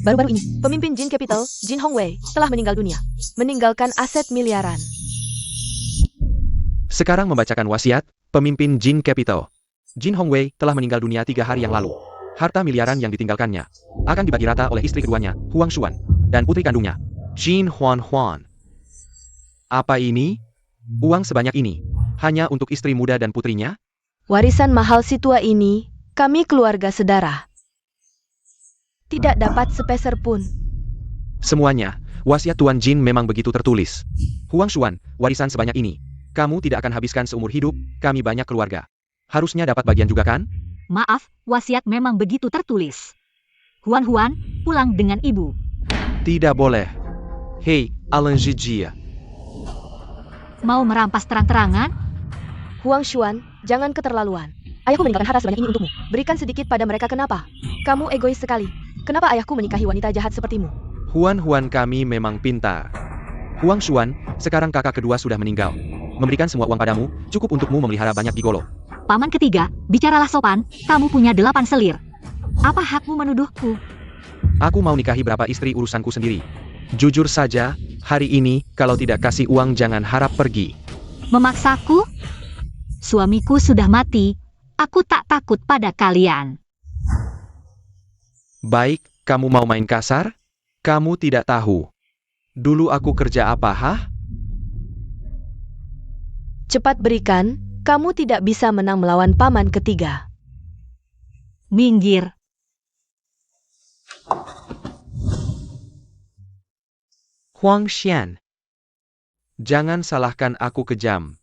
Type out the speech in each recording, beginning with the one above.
Baru-baru ini, pemimpin Jin Capital, Jin Hongwei, telah meninggal dunia. Meninggalkan aset miliaran. Sekarang membacakan wasiat, pemimpin Jin Capital. Jin Hongwei telah meninggal dunia 3 hari yang lalu. Harta miliaran yang ditinggalkannya akan dibagi rata oleh istri keduanya, Huang Xuan, dan putri kandungnya, Jin Huan. Apa ini? Uang sebanyak ini hanya untuk istri muda dan putrinya? Warisan mahal si tua ini, kami keluarga sedara. Tidak dapat sepeser pun. Semuanya, wasiat Tuan Jin memang begitu tertulis. Huang Xuan, warisan sebanyak ini, kamu tidak akan habiskan seumur hidup, kami banyak keluarga. Harusnya dapat bagian juga kan? Maaf, wasiat memang begitu tertulis. Huan, pulang dengan ibu. Tidak boleh. Hei, Alan Zijia. Mau merampas terang-terangan? Huang Xuan, jangan keterlaluan. Ayahku meninggalkan harta sebanyak ini untukmu. Berikan sedikit pada mereka. Kenapa? Kamu egois sekali. Kenapa ayahku menikahi wanita jahat sepertimu? Huan kami memang pintar. Huang Xuan, sekarang kakak kedua sudah meninggal. Memberikan semua uang padamu, cukup untukmu memelihara banyak gigolo. Paman ketiga, bicaralah sopan, kamu punya 8 selir. Apa hakmu menuduhku? Aku mau nikahi berapa istri urusanku sendiri. Jujur saja, hari ini, kalau tidak kasih uang jangan harap pergi. Memaksaku? Suamiku sudah mati, aku tak takut pada kalian. Baik, kamu mau main kasar? Kamu tidak tahu. Dulu aku kerja apa, hah? Cepat berikan, kamu tidak bisa menang melawan paman ketiga. Minggir. Huang Xian. Jangan salahkan aku kejam.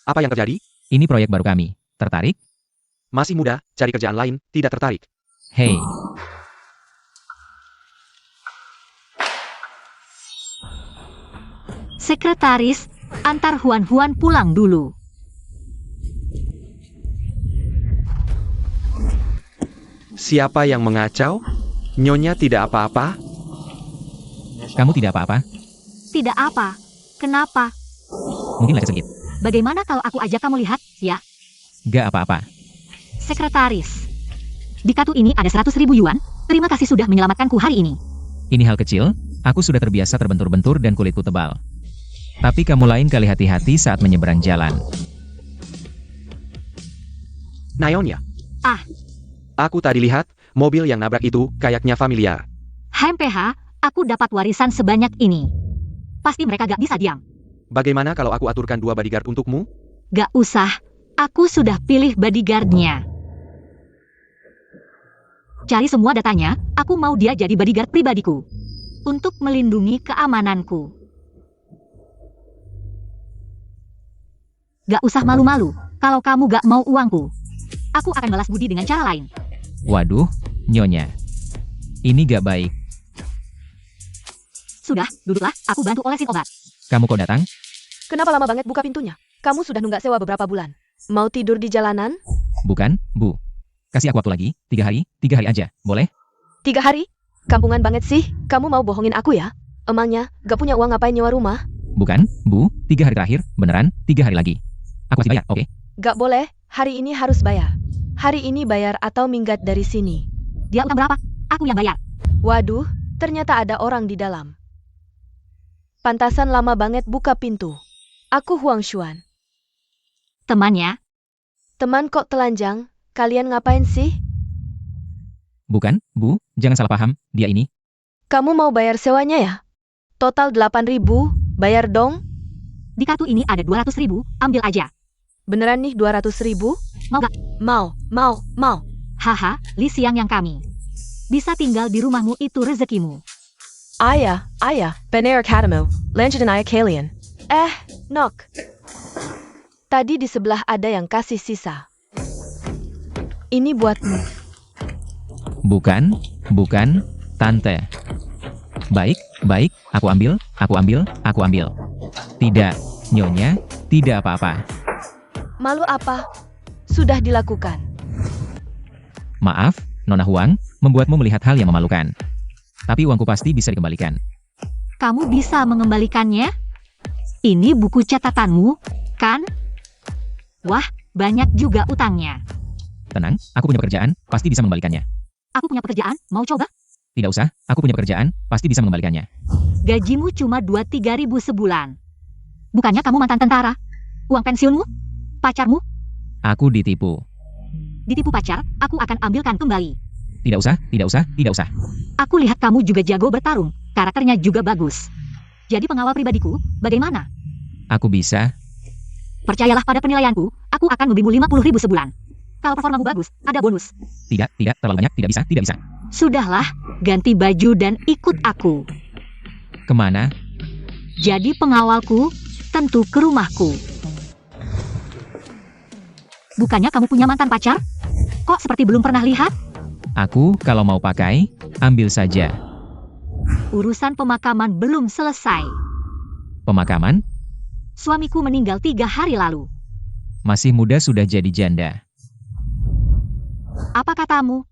Apa yang terjadi? Ini proyek baru kami. Tertarik? Masih muda, cari kerjaan lain, tidak tertarik. Hei. Sekretaris, antar Huan pulang dulu. Siapa yang mengacau? Nyonya tidak apa-apa? Kamu tidak apa-apa? Tidak apa. Kenapa? Mungkin lecet sedikit. Bagaimana kalau aku ajak kamu lihat, ya? Gak apa-apa. Sekretaris. Di kartu ini ada 100.000 yuan. Terima kasih sudah menyelamatkanku hari ini. Ini hal kecil, aku sudah terbiasa terbentur-bentur dan kulitku tebal. Tapi kamu lain kali hati-hati saat menyeberang jalan. Naonya. Ah. Aku tadi lihat, mobil yang nabrak itu kayaknya familiar. HMPH, aku dapat warisan sebanyak ini. Pasti mereka gak bisa diam. Bagaimana kalau aku aturkan 2 bodyguard untukmu? Gak usah, aku sudah pilih bodyguardnya. Cari semua datanya, aku mau dia jadi bodyguard pribadiku. Untuk melindungi keamananku. Gak usah malu-malu, kalau kamu gak mau uangku. Aku akan balas budi dengan cara lain. Waduh, Nyonya. Ini gak baik. Sudah, duduklah, aku bantu olesin obat. Kamu kok datang? Kenapa lama banget buka pintunya? Kamu sudah nunggak sewa beberapa bulan. Mau tidur di jalanan? Bukan, Bu. Kasih aku waktu lagi, 3 hari aja, boleh? 3 hari? Kampungan banget sih, kamu mau bohongin aku ya? Emangnya, gak punya uang ngapain nyewa rumah? Bukan, Bu, 3 hari terakhir, beneran, 3 hari lagi. Aku kasih bayar, oke? Gak boleh, hari ini harus bayar. Hari ini bayar atau minggat dari sini. Dia utang berapa? Aku yang bayar. Waduh, ternyata ada orang di dalam. Pantasan lama banget buka pintu. Aku Huang Xuan. Temannya? Teman kok telanjang? Kalian ngapain sih? Bukan, Bu, jangan salah paham, dia ini. Kamu mau bayar sewanya ya? Total 8.000, bayar dong. Di kartu ini ada 200.000, ambil aja. Beneran nih 200.000? Mau gak? Mau. Haha, Li Xiang yang kami. Bisa tinggal di rumahmu itu rezekimu. Ayah, benar katamu, lanjutin ayah kalian. Nok. Tadi di sebelah ada yang kasih sisa. Ini buatmu. Bukan, Tante. Baik, aku ambil. Tidak, Nyonya, tidak apa-apa. Malu apa? Sudah dilakukan. Maaf, Nona Huang, membuatmu melihat hal yang memalukan. Tapi uangku pasti bisa dikembalikan. Kamu bisa mengembalikannya? Ini buku catatanmu, kan? Wah, banyak juga utangnya. Tenang, aku punya pekerjaan, pasti bisa mengembalikannya. Aku punya pekerjaan, mau coba? Tidak usah, aku punya pekerjaan, pasti bisa mengembalikannya. Gajimu cuma 2-3 ribu sebulan. Bukannya kamu mantan tentara? Uang pensiunmu? Pacarmu? Aku ditipu. Ditipu pacar, aku akan ambilkan kembali. Tidak usah, tidak usah, tidak usah. Aku lihat kamu juga jago bertarung, karakternya juga bagus. Jadi pengawal pribadiku, bagaimana? Aku bisa. Percayalah pada penilaianku, aku akan memberimu 50 ribu sebulan. Kalau performamu bagus, ada bonus. Tidak, terlalu banyak, tidak bisa, tidak bisa. Sudahlah, ganti baju dan ikut aku. Kemana? Jadi pengawalku, tentu ke rumahku. Bukannya kamu punya mantan pacar? Kok seperti belum pernah lihat? Aku, kalau mau pakai, ambil saja. Urusan pemakaman belum selesai. Pemakaman? Suamiku meninggal 3 hari lalu. Masih muda sudah jadi janda. Apa katamu?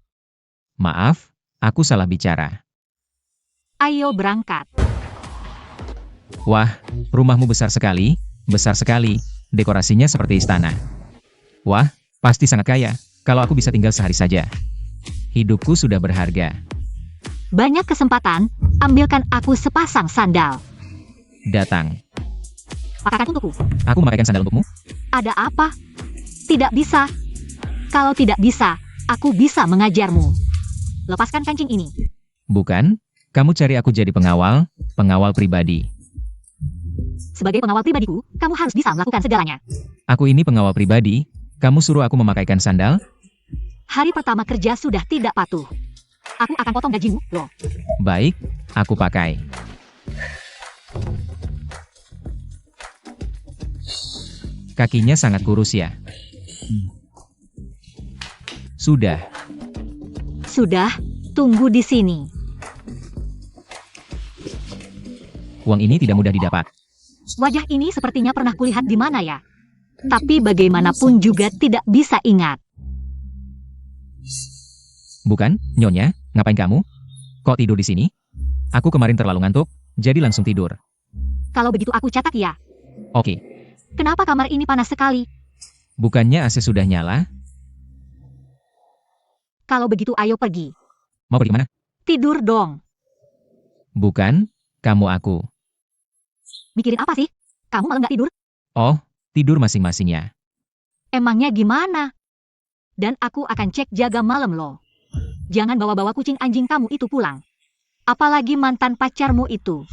Maaf, aku salah bicara. Ayo berangkat. Wah, rumahmu besar sekali, dekorasinya seperti istana. Wah, pasti sangat kaya, kalau aku bisa tinggal sehari saja. Hidupku sudah berharga. Banyak kesempatan, ambilkan aku sepasang sandal. Datang. Pakaikan untukku. Aku memakaikan sandal untukmu? Ada apa? Tidak bisa. Kalau tidak bisa, aku bisa mengajarmu. Lepaskan kancing ini. Bukan, kamu cari aku jadi pengawal pribadi. Sebagai pengawal pribadiku, kamu harus bisa melakukan segalanya. Aku ini pengawal pribadi, kamu suruh aku memakaikan sandal? Hari pertama kerja sudah tidak patuh. Aku akan potong gajimu, loh. Baik, aku pakai. Kakinya sangat kurus ya. Sudah. Sudah, tunggu di sini. Uang ini tidak mudah didapat. Wajah ini sepertinya pernah kulihat di mana ya? Tapi bagaimanapun juga tidak bisa ingat. Bukan, Nyonya, ngapain kamu? Kok tidur di sini? Aku kemarin terlalu ngantuk, jadi langsung tidur. Kalau begitu aku catat ya. Oke. Kenapa kamar ini panas sekali? Bukannya AC sudah nyala? Kalau begitu ayo pergi. Mau pergi mana? Tidur dong. Bukan, kamu aku. Mikirin apa sih? Kamu malah nggak tidur? Oh, tidur masing-masingnya. Emangnya gimana? Dan aku akan cek jaga malam loh. Jangan bawa-bawa kucing anjing kamu itu pulang. Apalagi mantan pacarmu itu.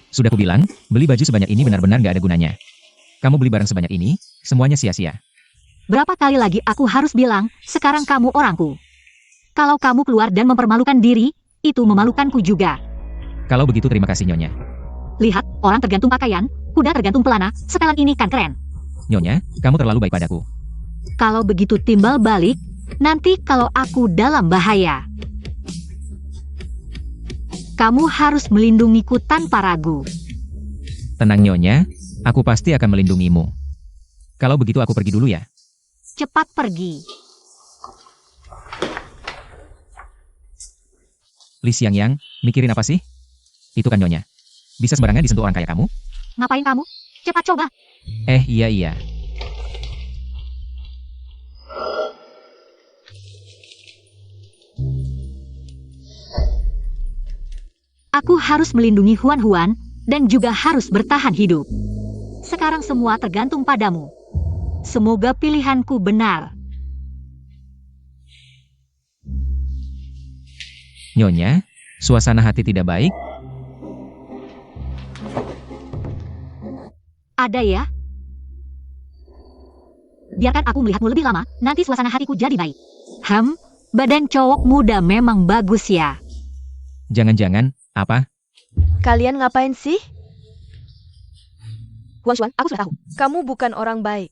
Sudah kubilang, beli baju sebanyak ini benar-benar nggak ada gunanya. Kamu beli barang sebanyak ini, semuanya sia-sia. Berapa kali lagi aku harus bilang, sekarang kamu orangku. Kalau kamu keluar dan mempermalukan diri, itu memalukanku juga. Kalau begitu terima kasih Nyonya. Lihat, orang tergantung pakaian, kuda tergantung pelana, setelan ini kan keren. Nyonya, kamu terlalu baik padaku. Kalau begitu timbal balik, nanti kalau aku dalam bahaya. Kamu harus melindungiku tanpa ragu. Tenang Nyonya, aku pasti akan melindungimu. Kalau begitu aku pergi dulu ya. Cepat pergi. Li Xiangyang, mikirin apa sih? Itu kan Nyonya. Bisa sembarangan disentuh orang kaya kamu? Ngapain kamu? Cepat coba. Iya. Aku harus melindungi Huan-Huan, dan juga harus bertahan hidup. Sekarang semua tergantung padamu. Semoga pilihanku benar. Nyonya, suasana hati tidak baik? Ada ya? Biarkan aku melihatmu lebih lama, nanti suasana hatiku jadi baik. Badan cowok muda memang bagus ya. Jangan-jangan, apa? Kalian ngapain sih? Huang Xuan, aku sudah tahu. Kamu bukan orang baik.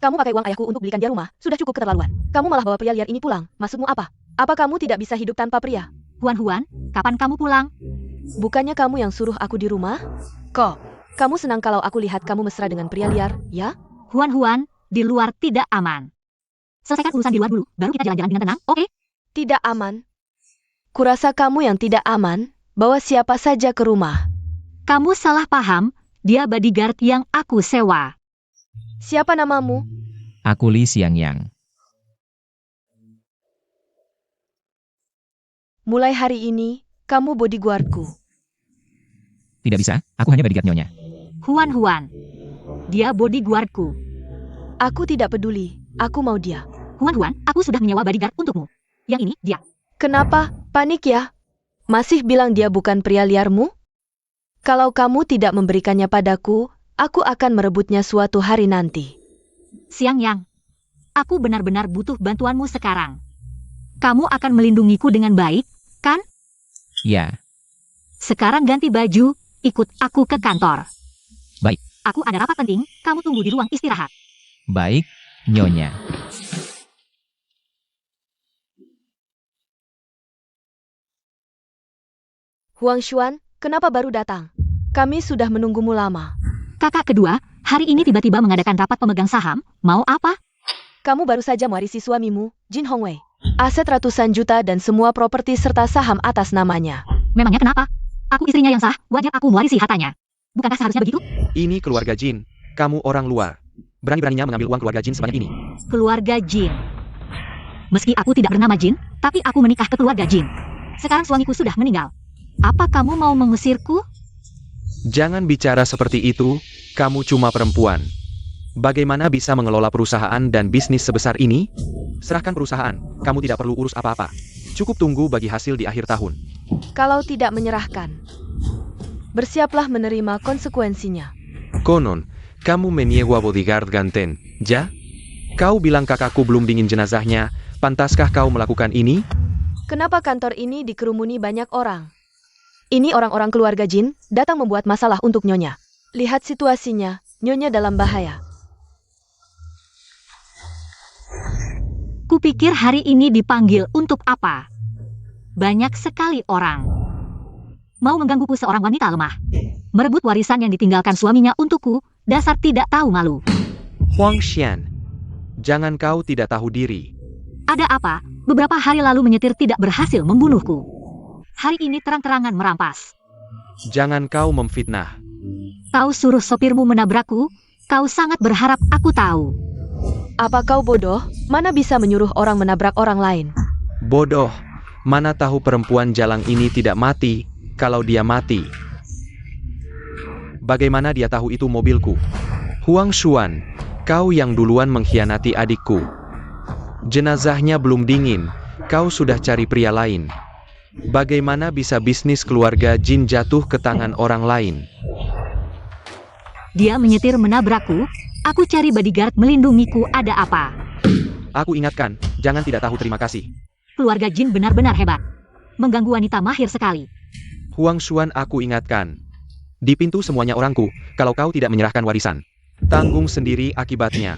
Kamu pakai uang ayahku untuk belikan dia rumah, sudah cukup keterlaluan. Kamu malah bawa pria liar ini pulang. Maksudmu apa? Apa kamu tidak bisa hidup tanpa pria? Huan-Huan, kapan kamu pulang? Bukannya kamu yang suruh aku di rumah? Kok? Kamu senang kalau aku lihat kamu mesra dengan pria liar, ya? Huan-Huan, di luar tidak aman. Selesaikan urusan di luar dulu, baru kita jalan-jalan dengan tenang, oke? Tidak aman. Kurasa kamu yang tidak aman, bawa siapa saja ke rumah. Kamu salah paham, dia bodyguard yang aku sewa. Siapa namamu? Aku Li Xiangyang. Mulai hari ini, kamu bodyguardku. Tidak bisa, aku hanya bodyguard nyonya. Huan. Dia bodyguardku. Aku tidak peduli, aku mau dia. Huan, aku sudah menyewa bodyguard untukmu. Yang ini, dia. Kenapa? Panik ya? Masih bilang dia bukan pria liarmu? Kalau kamu tidak memberikannya padaku, aku akan merebutnya suatu hari nanti. Xiangyang, aku benar-benar butuh bantuanmu sekarang. Kamu akan melindungiku dengan baik, kan? Ya, Sekarang ganti baju, ikut aku ke kantor. Baik. Aku ada rapat penting, kamu tunggu di ruang istirahat. baik, nyonya. Huang Xuan, kenapa baru datang? Kami sudah menunggumu lama. Kakak kedua, hari ini tiba-tiba mengadakan rapat pemegang saham, mau apa? Kamu baru saja mewarisi suamimu, Jin Hongwei. Aset ratusan juta dan semua properti serta saham atas namanya. Memangnya kenapa? Aku istrinya yang sah, wajar aku mewarisi hartanya. Bukankah seharusnya begitu? Ini keluarga Jin. Kamu orang luar. Berani-beraninya mengambil uang keluarga Jin sebanyak ini. Keluarga Jin. Meski aku tidak bernama Jin, tapi aku menikah ke keluarga Jin. Sekarang suamiku sudah meninggal. Apa kamu mau mengusirku? Jangan bicara seperti itu, kamu cuma perempuan. Bagaimana bisa mengelola perusahaan dan bisnis sebesar ini? Serahkan perusahaan, kamu tidak perlu urus apa-apa. Cukup tunggu bagi hasil di akhir tahun. Kalau tidak menyerahkan, bersiaplah menerima konsekuensinya. Konon, kamu menyewa bodyguard ganten, ja? Kau bilang kakakku belum dingin jenazahnya, pantaskah kau melakukan ini? Kenapa kantor ini dikerumuni banyak orang? Ini orang-orang keluarga Jin datang membuat masalah untuk Nyonya. Lihat situasinya, Nyonya dalam bahaya. Kupikir hari ini dipanggil untuk apa? Banyak sekali orang. Mau menggangguku seorang wanita lemah. Merebut warisan yang ditinggalkan suaminya untukku, dasar tidak tahu malu. Huang Xian, jangan kau tidak tahu diri. Ada apa? Beberapa hari lalu menyetir tidak berhasil membunuhku. Hari ini terang-terangan merampas. Jangan kau memfitnah. Kau suruh sopirmu menabrakku, kau sangat berharap aku tahu. Apa kau bodoh? Mana bisa menyuruh orang menabrak orang lain? Bodoh, mana tahu perempuan jalang ini tidak mati, kalau dia mati. Bagaimana dia tahu itu mobilku? Huang Xuan, kau yang duluan mengkhianati adikku. Jenazahnya belum dingin, kau sudah cari pria lain. Bagaimana bisa bisnis keluarga Jin jatuh ke tangan orang lain? Dia menyetir menabrakku, aku cari bodyguard melindungiku, ada apa? Aku ingatkan, jangan tidak tahu terima kasih. Keluarga Jin benar-benar hebat. Mengganggu wanita mahir sekali. Huang Xuan, aku ingatkan. Di pintu semuanya orangku, kalau kau tidak menyerahkan warisan. Tanggung sendiri akibatnya.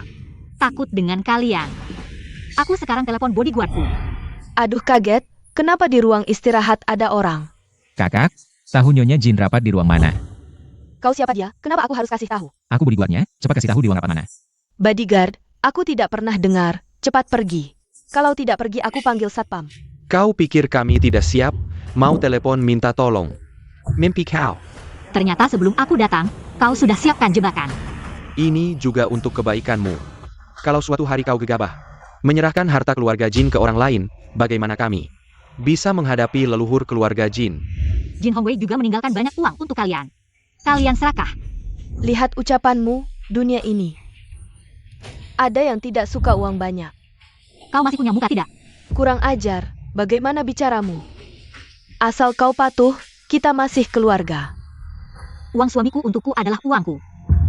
Takut dengan kalian. Aku sekarang telepon bodyguardku. Aduh kaget, kenapa di ruang istirahat ada orang? Kakak, tahu nyonya Jin rapat di ruang mana? Kau siapa dia? Kenapa aku harus kasih tahu? Aku bodyguardnya, cepat kasih tahu di ruang apa mana. Bodyguard, aku tidak pernah dengar, cepat pergi. Kalau tidak pergi aku panggil satpam. Kau pikir kami tidak siap? Mau telepon minta tolong? Mimpi kau. Ternyata sebelum aku datang, kau sudah siapkan jebakan. Ini juga untuk kebaikanmu. Kalau suatu hari kau gegabah, menyerahkan harta keluarga Jin ke orang lain, bagaimana kami bisa menghadapi leluhur keluarga Jin? Jin Hongwei juga meninggalkan banyak uang untuk kalian. Kalian serakah. Lihat ucapanmu, dunia ini. Ada yang tidak suka uang banyak. Kau masih punya muka tidak? Kurang ajar, bagaimana bicaramu? Asal kau patuh, kita masih keluarga. Uang suamiku untukku adalah uangku.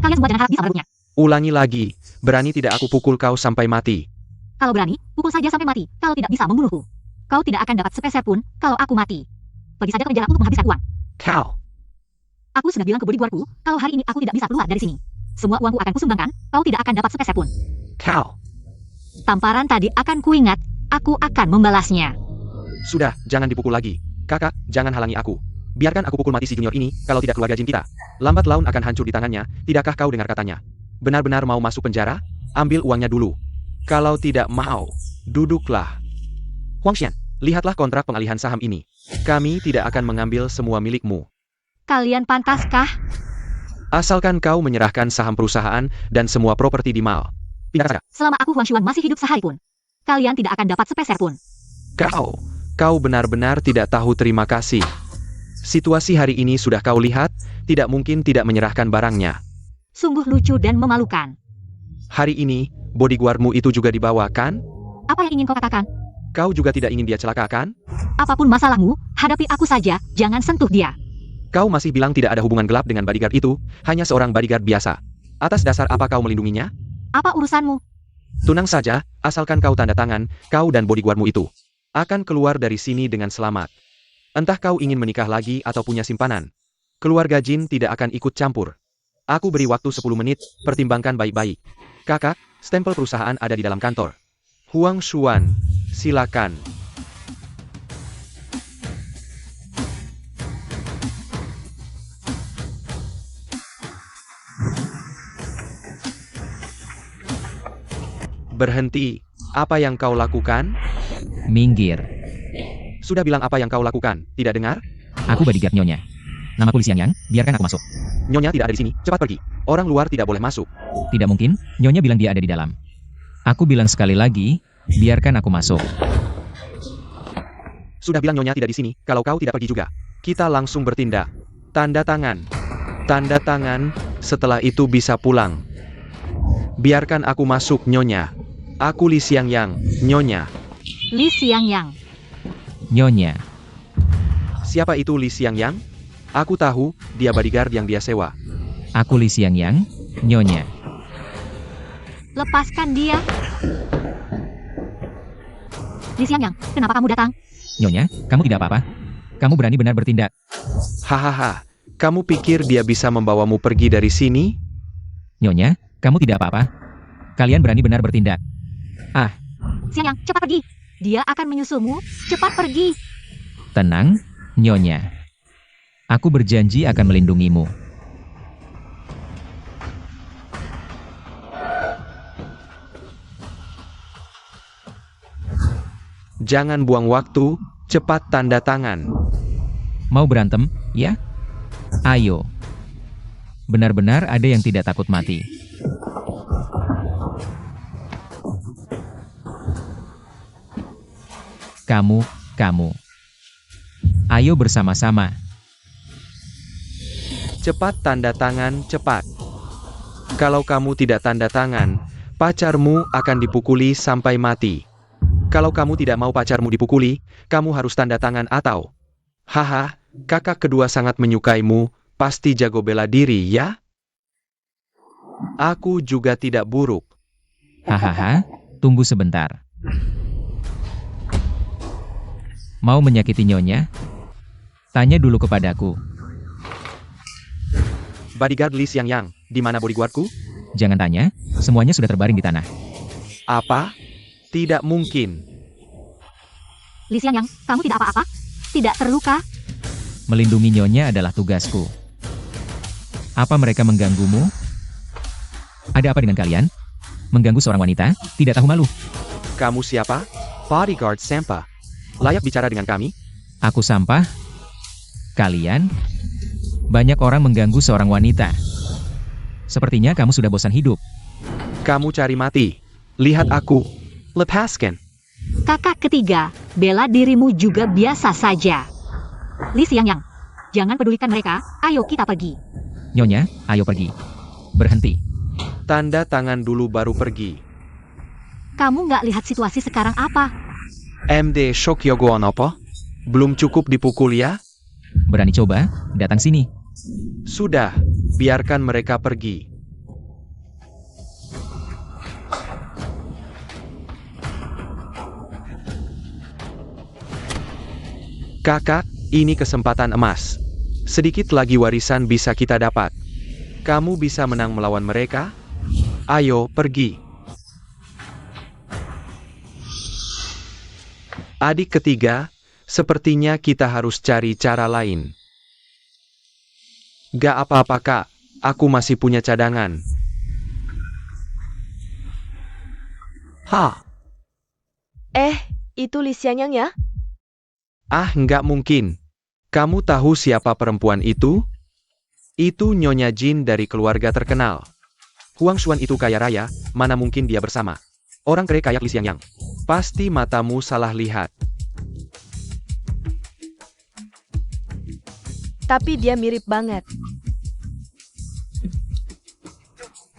Kalian semua jangan harap bisa merebutnya. Ulangi lagi, berani tidak aku pukul kau sampai mati? Kalau berani, pukul saja sampai mati, kalau tidak bisa membunuhku. Kau tidak akan dapat sepeser pun, kalau aku mati. Pergi saja ke penjara untuk menghabiskan uang. Kau. Aku sudah bilang ke bodyguardku, kalau hari ini aku tidak bisa keluar dari sini. Semua uangku akan kusumbangkan, kau tidak akan dapat sepeser pun. Kau. Tamparan tadi akan kuingat, aku akan membalasnya. Sudah, jangan dipukul lagi. Kakak, jangan halangi aku. Biarkan aku pukul mati si junior ini, kalau tidak keluarga Jin kita. Lambat laun akan hancur di tangannya, tidakkah kau dengar katanya? Benar-benar mau masuk penjara? Ambil uangnya dulu. Kalau tidak mau, duduklah. Huang Xian, Lihatlah kontrak pengalihan saham ini. Kami tidak akan mengambil semua milikmu. Kalian pantaskah? Asalkan kau menyerahkan saham perusahaan dan semua properti di mall. Tidak saja. Selama aku Huang Xuan masih hidup sehari pun, kalian tidak akan dapat sepeser pun. Kau benar-benar tidak tahu terima kasih. Situasi hari ini sudah kau lihat, tidak mungkin tidak menyerahkan barangnya. Sungguh lucu dan memalukan. Hari ini, bodyguardmu itu juga dibawa, kan? Apa yang ingin kau katakan? Kau juga tidak ingin dia celaka, kan? Apapun masalahmu, hadapi aku saja, jangan sentuh dia. Kau masih bilang tidak ada hubungan gelap dengan bodyguard itu, hanya seorang bodyguard biasa. Atas dasar apa kau melindunginya? Apa urusanmu? Tenang saja, asalkan kau tanda tangan, kau dan bodyguardmu itu akan keluar dari sini dengan selamat. Entah kau ingin menikah lagi atau punya simpanan. Keluarga Jin tidak akan ikut campur. Aku beri waktu 10 menit, pertimbangkan baik-baik. Kakak, stempel perusahaan ada di dalam kantor. Huang Xuan, silakan. Berhenti. Apa yang kau lakukan? Minggir. Sudah bilang apa yang kau lakukan, tidak dengar? Aku bodyguard Nyonya. Namaku Li Xiangyang, biarkan aku masuk. Nyonya tidak ada di sini, cepat pergi. Orang luar tidak boleh masuk. Tidak mungkin, Nyonya bilang dia ada di dalam. Aku bilang sekali lagi, biarkan aku masuk. Sudah bilang Nyonya tidak di sini, kalau kau tidak pergi juga. Kita langsung bertindak. Tanda tangan. Tanda tangan, setelah itu bisa pulang. Biarkan aku masuk, Nyonya. Aku Li Xiangyang, Nyonya. Li Xiangyang. Nyonya. Siapa itu Li Xiangyang? Aku tahu, dia bodyguard yang dia sewa. Aku Li Xiangyang, Nyonya. Lepaskan dia. Li Xiangyang, kenapa kamu datang? Nyonya, kamu tidak apa-apa. Kamu berani benar bertindak. Hahaha, kamu pikir dia bisa membawamu pergi dari sini? Nyonya, kamu tidak apa-apa. Kalian berani benar bertindak. Xiangyang, cepat pergi. Dia akan menyusulmu. Cepat pergi. Tenang, Nyonya. Aku berjanji akan melindungimu. Jangan buang waktu, cepat tanda tangan. Mau berantem, ya? Ayo. Benar-benar ada yang tidak takut mati. Kamu. Ayo bersama-sama. Cepat tanda tangan, cepat. Kalau kamu tidak tanda tangan, pacarmu akan dipukuli sampai mati. Kalau kamu tidak mau pacarmu dipukuli, kamu harus tanda tangan atau... Haha, kakak kedua sangat menyukaimu, pasti jago bela diri, ya? Aku juga tidak buruk. Hahaha, tunggu sebentar. Mau menyakiti Nyonya? Tanya dulu kepadaku. Bodyguard Li Xiangyang, di mana bodyguardku? Jangan tanya, semuanya sudah terbaring di tanah. Apa? Tidak mungkin. Li Xiangyang, kamu tidak apa-apa? Tidak terluka? Melindungi Nyonya adalah tugasku. Apa mereka mengganggumu? Ada apa dengan kalian? Mengganggu seorang wanita? Tidak tahu malu. Kamu siapa? Bodyguard Sampa. Layak bicara dengan kami? Aku sampah? Kalian? Banyak orang mengganggu seorang wanita. Sepertinya kamu sudah bosan hidup. Kamu cari mati. Lihat aku. Lepaskan. Kakak ketiga, bela dirimu juga biasa saja. Li Xiangyang, jangan pedulikan mereka, ayo kita pergi. Nyonya, ayo pergi. Berhenti. Tanda tangan dulu baru pergi. Kamu nggak lihat situasi sekarang apa? MD Shokyogo Onopo? Belum cukup dipukul ya? Berani coba? Datang sini. Sudah, biarkan mereka pergi. Kakak, ini kesempatan emas. Sedikit lagi warisan bisa kita dapat. Kamu bisa menang melawan mereka? Ayo, pergi. Adik ketiga, sepertinya kita harus cari cara lain. Gak apa-apa kak, aku masih punya cadangan. Itu Li Xiangyang ya? Ah, nggak mungkin. Kamu tahu siapa perempuan itu? Itu Nyonya Jin dari keluarga terkenal. Huang Xuan itu kaya raya, mana mungkin dia bersama orang kere kayak Li Xiangyang. Pasti matamu salah lihat. Tapi dia mirip banget.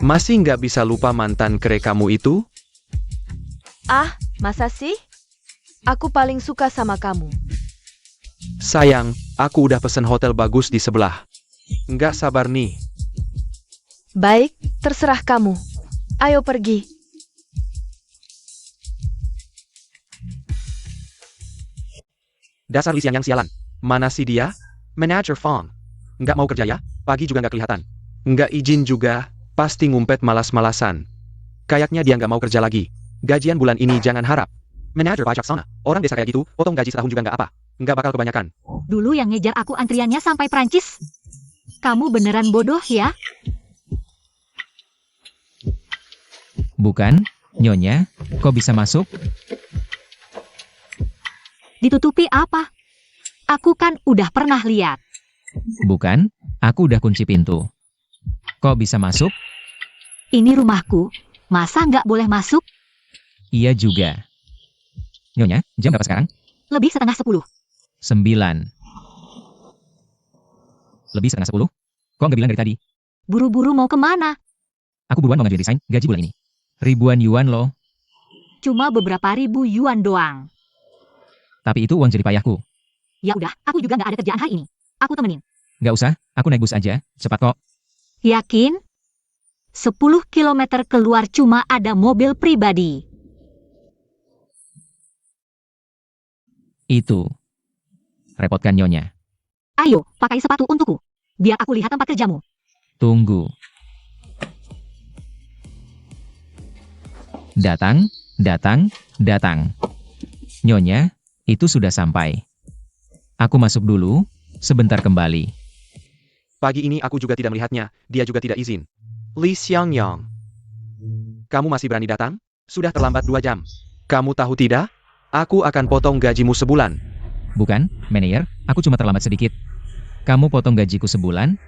Masih nggak bisa lupa mantan kere kamu itu? Ah, masa sih? Aku paling suka sama kamu. Sayang, aku udah pesen hotel bagus di sebelah. Nggak sabar nih. Baik, terserah kamu. Ayo pergi. Dasar Li Xiangyang sialan. Mana sih dia? Manager Fong. Nggak mau kerja ya? Pagi juga nggak kelihatan. Nggak izin juga, pasti ngumpet malas-malasan. Kayaknya dia nggak mau kerja lagi. Gajian bulan ini jangan harap. Manager pajak sana. Orang desa kayak gitu, potong gaji setahun juga nggak apa. Nggak bakal kebanyakan. Dulu yang ngejar aku antriannya sampai Prancis. Kamu beneran bodoh ya? Bukan, Nyonya, kok bisa masuk? Ditutupi apa? Aku kan udah pernah lihat. Bukan, aku udah kunci pintu. Kok bisa masuk? Ini rumahku. Masa nggak boleh masuk? Iya juga. Nyonya, jam berapa sekarang? Lebih setengah 10. 9. Lebih setengah 10? Kok nggak bilang dari tadi? Buru-buru mau kemana? Aku buruan mau ngerjain desain gaji bulan ini. Ribuan yuan loh. Cuma beberapa ribu yuan doang. Tapi itu uang jerih payahku. Ya udah, aku juga nggak ada kerjaan hari ini. Aku temenin. Nggak usah, aku naik bus aja. Cepat kok. Yakin? 10 kilometer keluar cuma ada mobil pribadi. Itu. Repotkan Nyonya. Ayo, pakai sepatu untukku. Biar aku lihat tempat kerjamu. Tunggu. Datang, datang, datang. Nyonya, itu sudah sampai. Aku masuk dulu, sebentar kembali. Pagi ini aku juga tidak melihatnya, dia juga tidak izin. Li Xiangyang. Kamu masih berani datang? Sudah terlambat 2 jam. Kamu tahu tidak? Aku akan potong gajimu sebulan. Bukan, manajer, aku cuma terlambat sedikit. Kamu potong gajiku sebulan?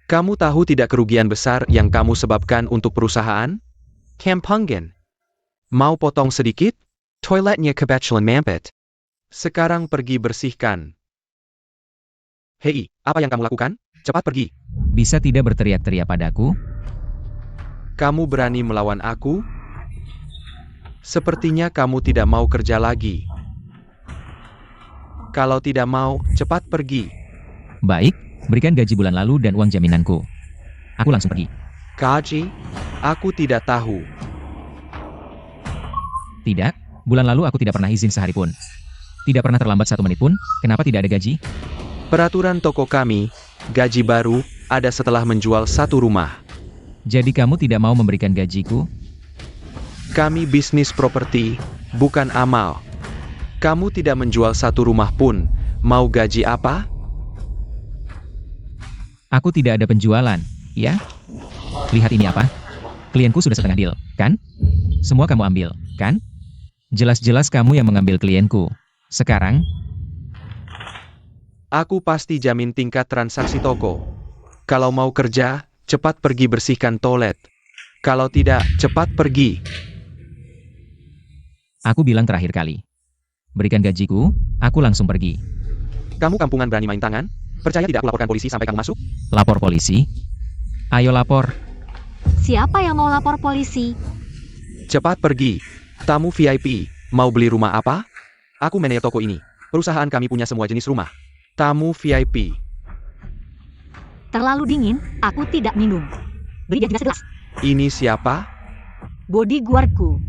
Kamu tahu tidak kerugian besar yang kamu sebabkan untuk perusahaan? Kampungan. Mau potong sedikit? Toiletnya kebetulan mampet. Sekarang pergi bersihkan. Hei, apa yang kamu lakukan? Cepat pergi. Bisa tidak berteriak-teriak padaku? Kamu berani melawan aku? Sepertinya kamu tidak mau kerja lagi. Kalau tidak mau, cepat pergi. Baik, berikan gaji bulan lalu dan uang jaminanku. Aku langsung pergi. Gaji? Aku tidak tahu. Tidak, bulan lalu aku tidak pernah izin sehari pun. Tidak pernah terlambat 1 menit pun, kenapa tidak ada gaji? Peraturan toko kami, gaji baru, ada setelah menjual 1 rumah. Jadi kamu tidak mau memberikan gajiku? Kami bisnis properti, bukan amal. Kamu tidak menjual 1 rumah pun, mau gaji apa? Aku tidak ada penjualan, ya? Lihat ini apa? Klienku sudah setengah deal, kan? Semua kamu ambil, kan? Jelas-jelas kamu yang mengambil klienku. Sekarang, Aku pasti jamin tingkat transaksi toko. Kalau mau kerja, cepat pergi bersihkan toilet. Kalau tidak, cepat pergi. aku bilang terakhir kali. Berikan gajiku, aku langsung pergi. Kamu kampungan berani main tangan? Percaya tidak aku laporkan polisi sampai kamu masuk? Lapor polisi? Ayo lapor. Siapa yang mau lapor polisi? Cepat pergi. Tamu VIP, mau beli rumah apa? Aku manajer toko ini. Perusahaan kami punya semua jenis rumah. Tamu VIP. Terlalu dingin, aku tidak minum. Beri dia juga segelas. Ini siapa? Bodyguardku.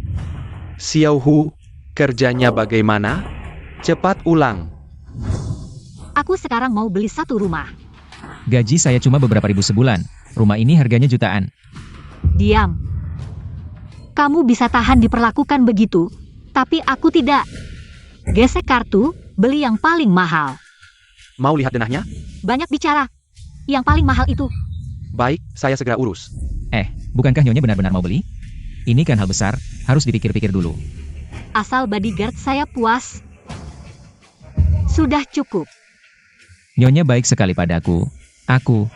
Xiao Hu. Kerjanya bagaimana? Cepat ulang. Aku sekarang mau beli 1 rumah. Gaji saya cuma beberapa ribu sebulan. Rumah ini harganya jutaan. Diam. Kamu bisa tahan diperlakukan begitu, tapi aku tidak. Gesek kartu, beli yang paling mahal. Mau lihat denahnya? Banyak bicara. Yang paling mahal itu. Baik, saya segera urus. Bukankah Nyonya benar-benar mau beli? Ini kan hal besar, harus dipikir-pikir dulu. Asal bodyguard saya puas. Sudah cukup. Nyonya baik sekali padaku. Aku,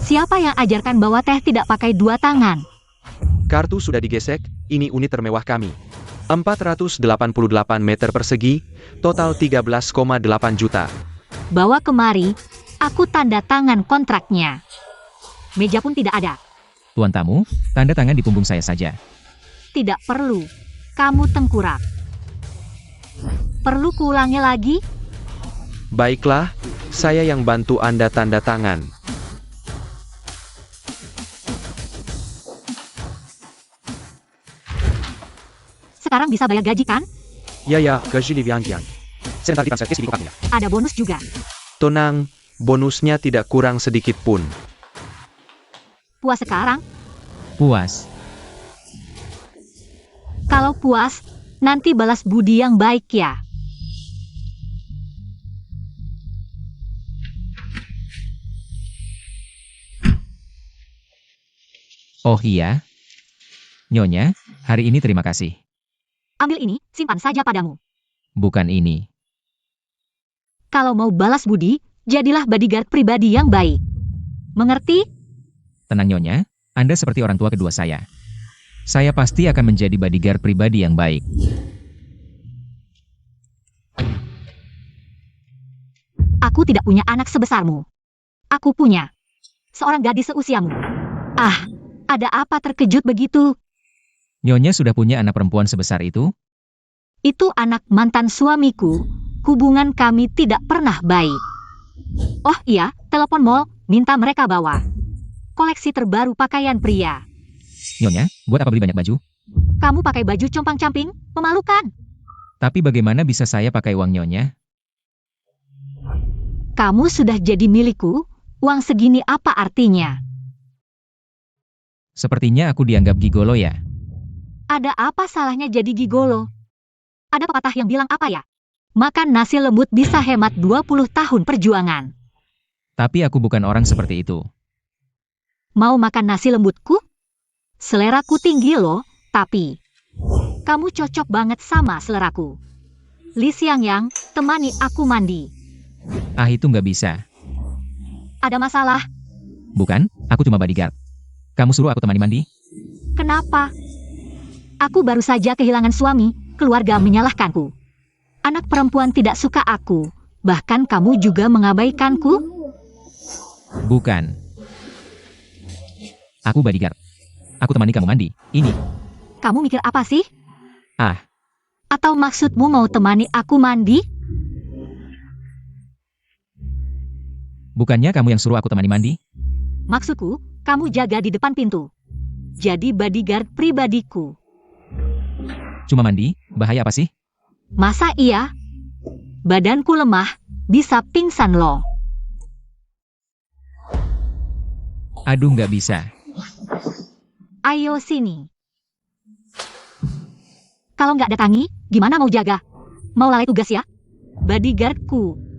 Siapa yang ajarkan bahwa teh tidak pakai dua tangan? Kartu sudah digesek, ini unit termewah kami. 488 meter persegi, total 13,8 juta. Bawa kemari, aku tanda tangan kontraknya. Meja pun tidak ada. tuan tamu, tanda tangan di punggung saya saja. Tidak perlu. Kamu tengkurap. Perlu kuulangi lagi? Baiklah, saya yang bantu Anda tanda tangan. Sekarang bisa bayar gaji kan? Ya, gaji Liang. Sebentar ditransfer ke kotaknya. Ada bonus juga. Tenang, bonusnya tidak kurang sedikit pun. Puas sekarang? Puas. Kalau puas, nanti balas budi yang baik ya. Oh iya. Nyonya, hari ini terima kasih. Ambil ini, simpan saja padamu. Bukan ini. Kalau mau balas budi, jadilah bodyguard pribadi yang baik. Mengerti? Tenang Nyonya, Anda seperti orang tua kedua saya. Saya pasti akan menjadi bodyguard pribadi yang baik. Aku tidak punya anak sebesarmu. Aku punya seorang gadis seusiamu. Ah, ada apa terkejut begitu? Nyonya sudah punya anak perempuan sebesar itu? Itu anak mantan suamiku. Hubungan kami tidak pernah baik. Oh iya, telepon mall, minta mereka bawa koleksi terbaru pakaian pria. Nyonya, buat apa beli banyak baju? Kamu pakai baju compang-camping, memalukan. Tapi bagaimana bisa saya pakai uang Nyonya? Kamu sudah jadi milikku, uang segini apa artinya? Sepertinya aku dianggap gigolo ya. Ada apa salahnya jadi gigolo? Ada pepatah yang bilang apa ya? Makan nasi lembut bisa hemat 20 tahun perjuangan. Tapi aku bukan orang seperti itu. Mau makan nasi lembutku? Seleraku tinggi loh, tapi kamu cocok banget sama seleraku. Li Xiangyang, temani aku mandi. Ah itu nggak bisa. Ada masalah? Bukan, aku cuma bodyguard. Kamu suruh aku temani mandi? Kenapa? Aku baru saja kehilangan suami, keluarga menyalahkanku. Anak perempuan tidak suka aku, bahkan kamu juga mengabaikanku? Bukan. Aku bodyguard. Aku temani kamu mandi. Ini. Kamu mikir apa sih? Ah, Atau maksudmu mau temani aku mandi? bukannya kamu yang suruh aku temani mandi? Maksudku, kamu jaga di depan pintu. Jadi bodyguard pribadiku. Cuma mandi? Bahaya apa sih? Masa iya? Badanku lemah, bisa pingsan loh. Aduh nggak bisa. Ayo sini. Kalau nggak datangi, gimana mau jaga? Mau lalai tugas ya? Bodyguardku.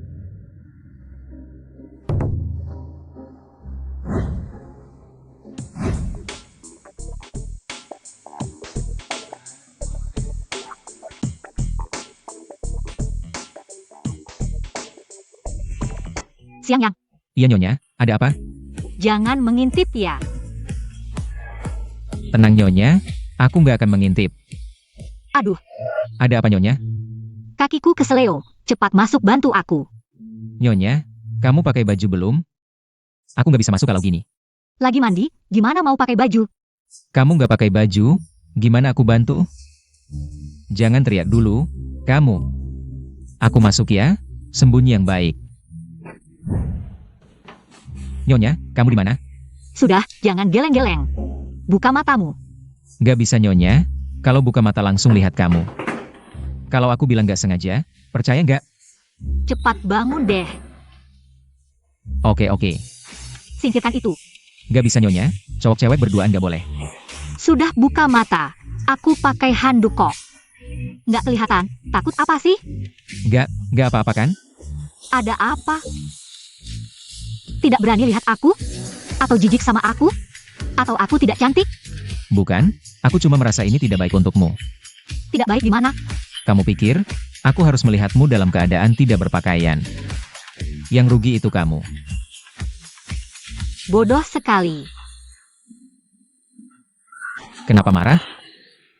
Xiangyang, Iya Nyonya, ada apa? jangan mengintip ya. Tenang Nyonya, aku nggak akan mengintip. Aduh, Ada apa Nyonya? kakiku keseleo. Cepat masuk bantu aku. Nyonya, kamu pakai baju belum? Aku nggak bisa masuk kalau gini. Lagi mandi, gimana mau pakai baju? Kamu nggak pakai baju, gimana aku bantu? Jangan teriak dulu, kamu. Aku masuk ya, sembunyi yang baik. Nyonya, kamu di mana? Sudah, jangan geleng-geleng. Buka matamu. Nggak bisa Nyonya, kalau buka mata langsung lihat kamu. Kalau aku bilang nggak sengaja, percaya nggak? Cepat bangun deh. Oke, Singkirkan itu. nggak bisa Nyonya, cowok cewek berduaan nggak boleh. Sudah buka mata. Aku pakai handuk kok. Nggak kelihatan. Takut apa sih? Nggak apa-apa kan? Ada apa? Tidak berani lihat aku? Atau jijik sama aku? Atau aku tidak cantik? Bukan, aku cuma merasa ini tidak baik untukmu. Tidak baik di mana? Kamu pikir, Aku harus melihatmu dalam keadaan tidak berpakaian. Yang rugi itu kamu. Bodoh sekali. Kenapa marah?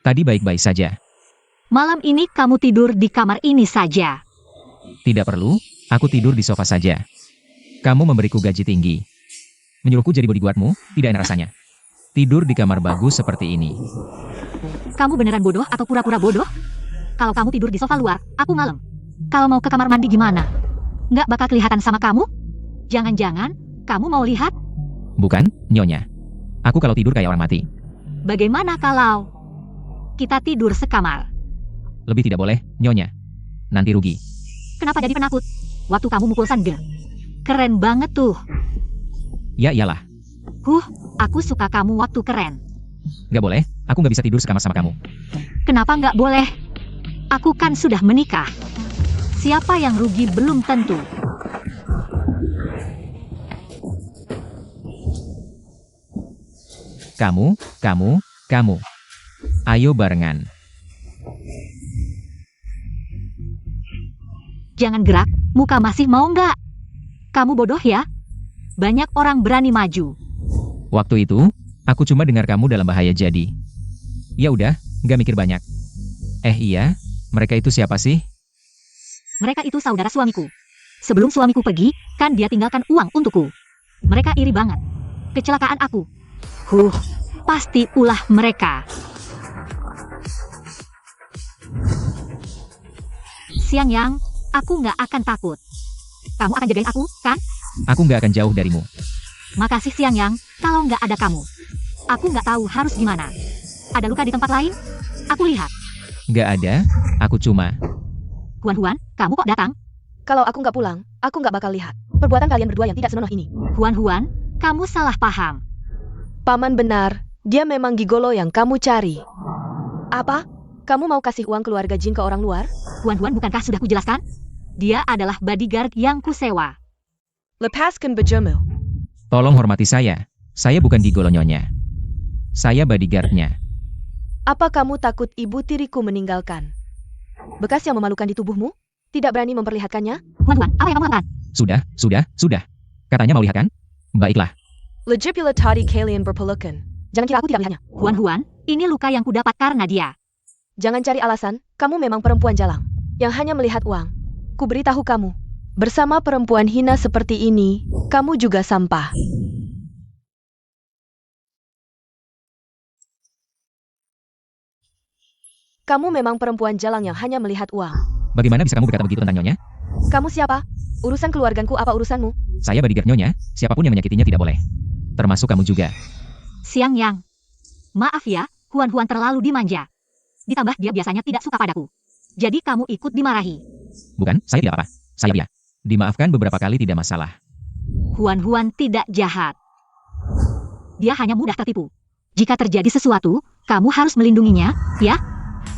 Tadi baik-baik saja. Malam ini kamu tidur di kamar ini saja. Tidak perlu, aku tidur di sofa saja. Kamu memberiku gaji tinggi. Menyuruhku jadi bodyguardmu, tidak enak rasanya. Tidur di kamar bagus seperti ini. Kamu beneran bodoh atau pura-pura bodoh? Kalau kamu tidur di sofa luar, aku malam. Kalau mau ke kamar mandi gimana? Nggak bakal kelihatan sama kamu? Jangan-jangan, kamu mau lihat? Bukan, Nyonya. Aku kalau tidur kayak orang mati. Bagaimana kalau kita tidur sekamar? Lebih tidak boleh, Nyonya. Nanti rugi. Kenapa jadi penakut? Waktu kamu mukul sandal. Keren banget tuh. Ya iyalah. Aku suka kamu waktu keren. Nggak boleh, aku nggak bisa tidur sekamar sama kamu. Kenapa nggak boleh? Aku kan sudah menikah. Siapa yang rugi belum tentu. Kamu. Ayo barengan. Jangan gerak, muka masih mau nggak? Kamu bodoh ya? Banyak orang berani maju. Waktu itu, aku cuma dengar kamu dalam bahaya jadi. Ya udah, nggak mikir banyak. Iya, mereka itu siapa sih? Mereka itu saudara suamiku. Sebelum suamiku pergi, kan dia tinggalkan uang untukku. Mereka iri banget. Kecelakaan aku. Pasti ulah mereka. Siang Yang, aku nggak akan takut. Kamu akan jagain aku, kan? Aku nggak akan jauh darimu. Makasih Siang Yang, kalau nggak ada kamu. Aku nggak tahu harus gimana. Ada luka di tempat lain? Aku lihat. Nggak ada, aku cuma... Huan, kamu kok datang? Kalau aku nggak pulang, aku nggak bakal lihat perbuatan kalian berdua yang tidak senonoh ini. Huan, kamu salah paham. Paman benar, dia memang gigolo yang kamu cari. Apa? Kamu mau kasih uang keluarga Jin ke orang luar? Huan, bukankah sudah kujelaskan? Dia adalah bodyguard yang kusewa. Lepaskan bajumu. Tolong hormati saya. Saya bukan gigolo Nyonya. Saya bodyguardnya. Apa kamu takut ibu tiriku meninggalkan? Bekas yang memalukan di tubuhmu? Tidak berani memperlihatkannya? Huan, apa yang kamu lakukan? Sudah. Katanya mau lihat kan? Baiklah. Legipula tadi kalian berpelukan. Jangan kira aku tidak melihatnya. Huan, ini luka yang kudapat karena dia. Jangan cari alasan, kamu memang perempuan jalang. Yang hanya melihat uang. Ku beritahu kamu. Bersama perempuan hina seperti ini, kamu juga sampah. Kamu memang perempuan jalang yang hanya melihat uang. Bagaimana bisa kamu berkata begitu tentang Nyonya? Kamu siapa? Urusan keluarganku apa urusanmu? Saya bodyguard Nyonya, siapapun yang menyakitinya tidak boleh. Termasuk kamu juga. Siang Yang. Maaf ya, Huan terlalu dimanja. Ditambah dia biasanya tidak suka padaku. Jadi kamu ikut dimarahi. Bukan, saya tidak apa-apa. Saya ya. Dimaafkan beberapa kali tidak masalah. Huan tidak jahat. Dia hanya mudah tertipu. Jika terjadi sesuatu, kamu harus melindunginya, ya?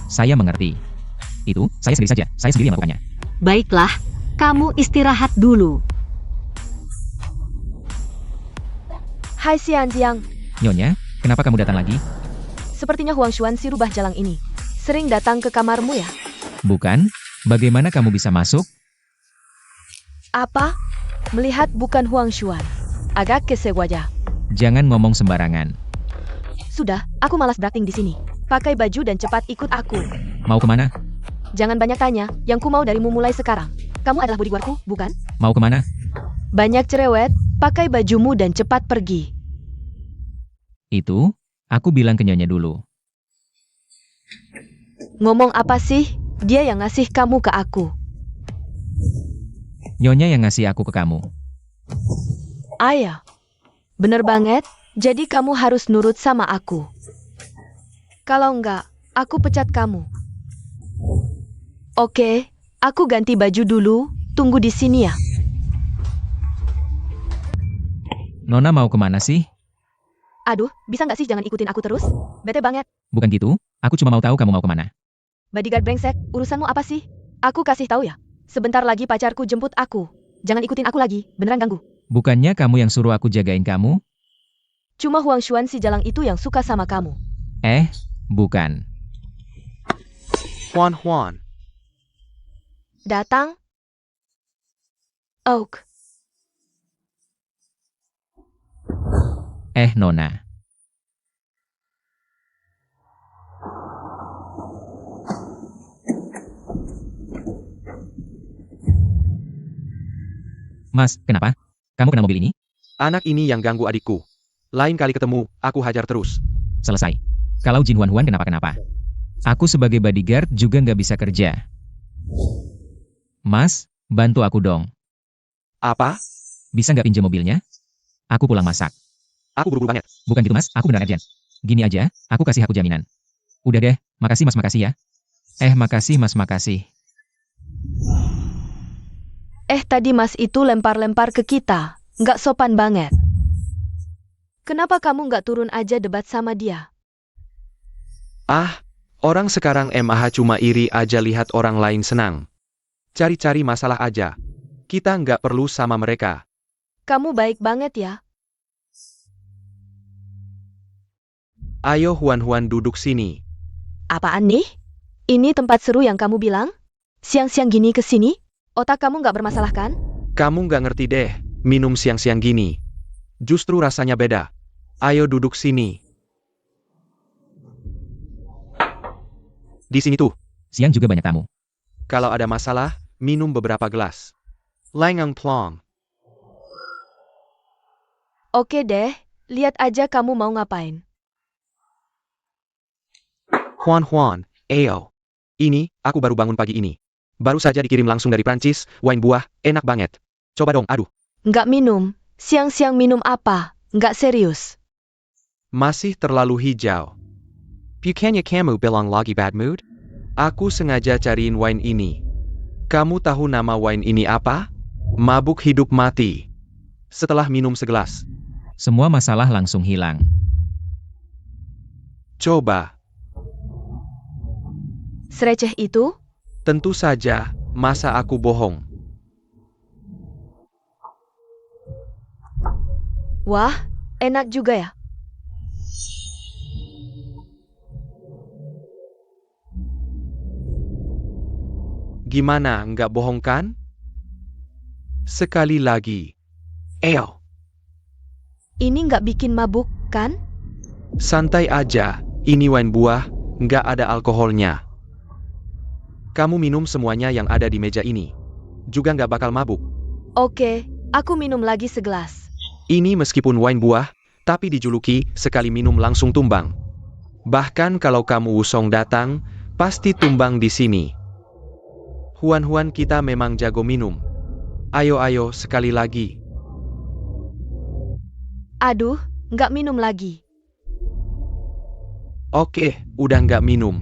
Saya mengerti. Itu, saya sendiri saja. Saya sendiri yang melakukannya. Baiklah, kamu istirahat dulu. Hai Xianjiang. Nyonya, kenapa kamu datang lagi? Sepertinya Huang Xuan si rubah jalang ini sering datang ke kamarmu ya? Bukan, bagaimana kamu bisa masuk? Apa? Melihat bukan Huang Xuan. Agak kesel wajah. Jangan ngomong sembarangan. Sudah, aku malas berakting di sini. Pakai baju dan cepat ikut aku. Mau kemana? Jangan banyak tanya, yang ku mau darimu mulai sekarang. Kamu adalah bodyguardku, bukan? Mau kemana? Banyak cerewet, pakai bajumu dan cepat pergi. Itu, aku bilang ke Nyonya dulu. Ngomong apa sih? Dia yang ngasih kamu ke aku. Nyonya yang ngasih aku ke kamu. Ayah. Bener banget, jadi kamu harus nurut sama aku. Kalau enggak, aku pecat kamu. Oke, aku ganti baju dulu, tunggu di sini ya. Nona mau kemana sih? Aduh, bisa nggak sih jangan ikutin aku terus? Bete banget. Bukan gitu, aku cuma mau tahu kamu mau kemana. Bodyguard brengsek, urusanmu apa sih? Aku kasih tahu ya. Sebentar lagi pacarku jemput aku. Jangan ikutin aku lagi, beneran ganggu. Bukannya kamu yang suruh aku jagain kamu? Cuma Huang Xuan si jalang itu yang suka sama kamu. Bukan. Huan. Datang? Oak. Nona. Mas, kenapa? Kamu kenal mobil ini? Anak ini yang ganggu adikku. Lain kali ketemu, aku hajar terus. Selesai. Kalau Jin Huan kenapa-kenapa. Aku sebagai bodyguard juga nggak bisa kerja. Mas, bantu aku dong. Apa? Bisa nggak pinjam mobilnya? Aku pulang masak. Aku buru-buru banget. Bukan gitu mas, aku beneran urgent. Gini aja, aku kasih aku jaminan. Udah deh, makasih mas, makasih ya. Makasih mas, makasih. Tadi mas itu lempar-lempar ke kita. Nggak sopan banget. Kenapa kamu nggak turun aja debat sama dia? Ah, orang sekarang MAH cuma iri aja lihat orang lain senang. Cari-cari masalah aja. Kita nggak perlu sama mereka. Kamu baik banget ya. Ayo Huan duduk sini. Apaan nih? Ini tempat seru yang kamu bilang? Siang-siang gini ke sini? Otak kamu nggak bermasalah kan? Kamu nggak ngerti deh, minum siang-siang gini. Justru rasanya beda. Ayo duduk sini. Di sini tuh. Siang juga banyak tamu. Kalau ada masalah, minum beberapa gelas. Langang plong. Oke deh, lihat aja kamu mau ngapain. Huan, ayo. Ini, aku baru bangun pagi ini. Baru saja dikirim langsung dari Prancis, wine buah, enak banget. Coba dong, aduh. Nggak minum. Siang-siang minum apa? Nggak serius. Masih terlalu hijau. Bukannya kamu bilang lagi bad mood? Aku sengaja cariin wine ini. Kamu tahu nama wine ini apa? Mabuk hidup mati. Setelah minum segelas. Semua masalah langsung hilang. Coba. Sereceh itu? Tentu saja, masa aku bohong? Wah, enak juga ya. Gimana, nggak bohong kan? Sekali lagi. Ayo. Ini nggak bikin mabuk, kan? Santai aja, ini wine buah, nggak ada alkoholnya. Kamu minum semuanya yang ada di meja ini. Juga nggak bakal mabuk. Oke, aku minum lagi segelas. Ini meskipun wine buah, tapi dijuluki sekali minum langsung tumbang. Bahkan kalau kamu Wusong datang, pasti tumbang di sini. Huan kita memang jago minum. Ayo sekali lagi. Aduh, nggak minum lagi. Oke, udah nggak minum.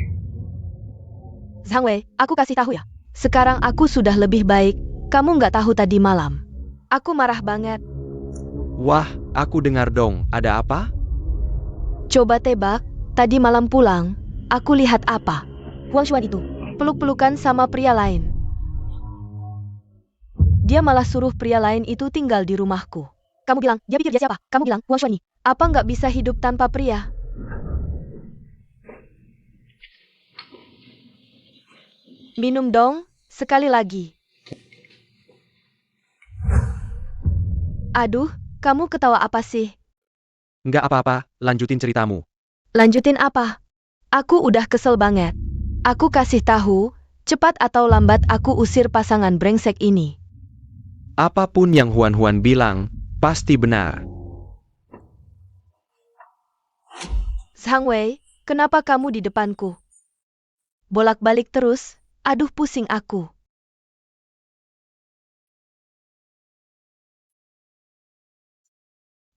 Zhang Wei, aku kasih tahu ya. Sekarang aku sudah lebih baik. Kamu nggak tahu tadi malam. Aku marah banget. Wah, aku dengar dong, ada apa? Coba tebak, tadi malam pulang, aku lihat apa? Huang Xuan itu, peluk-pelukan sama pria lain. Dia malah suruh pria lain itu tinggal di rumahku. Kamu bilang, dia pikir dia siapa? Kamu bilang, Huang Xuan ini. Apa nggak bisa hidup tanpa pria? Minum dong, sekali lagi. Aduh, kamu ketawa apa sih? Nggak apa-apa, lanjutin ceritamu. Lanjutin apa? Aku udah kesel banget. Aku kasih tahu, cepat atau lambat aku usir pasangan brengsek ini. Apapun yang Huan bilang, pasti benar. Zhang Wei, kenapa kamu di depanku? Bolak-balik terus, aduh pusing aku.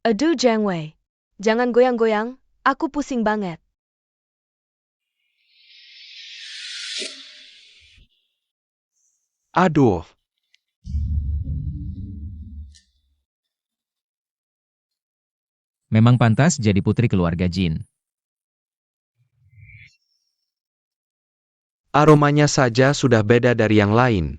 Aduh Zhang Wei, jangan goyang-goyang, aku pusing banget. Aduh. Memang pantas jadi putri keluarga Jin. Aromanya saja sudah beda dari yang lain.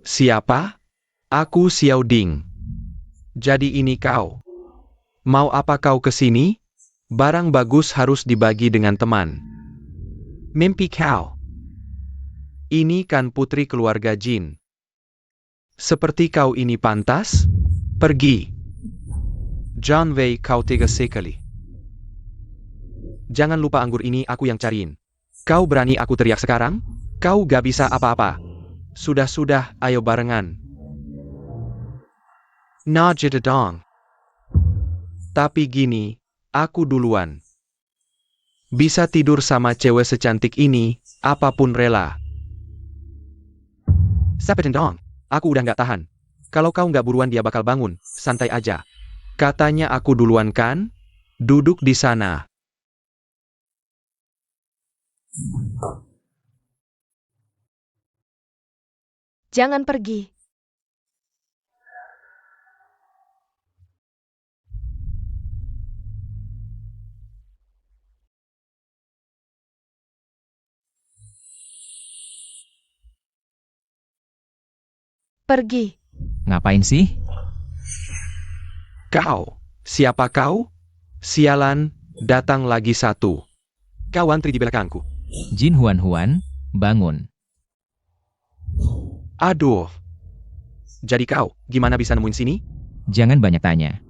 Siapa? Aku Xiao Ding. Jadi ini kau. Mau apa kau kesini? Barang bagus harus dibagi dengan teman. Mimpi kau. Ini kan putri keluarga Jin. Seperti kau ini pantas? Pergi. John Wei, kau tega sekali. Jangan lupa anggur ini aku yang cariin. Kau berani aku teriak sekarang? Kau gak bisa apa-apa. Sudah-sudah, ayo barengan. Nah jededong. Tapi gini, aku duluan. Bisa tidur sama cewek secantik ini, apapun rela. Sapetendong, aku udah gak tahan. Kalau kau gak buruan dia bakal bangun, santai aja. Katanya aku duluan kan? Duduk di sana. Jangan pergi. Pergi. Ngapain sih? Kau, siapa kau? Sialan, datang lagi satu. Kau antri di belakangku. Jin Huan, bangun. Aduh. Jadi kau, gimana bisa nemuin sini? Jangan banyak tanya.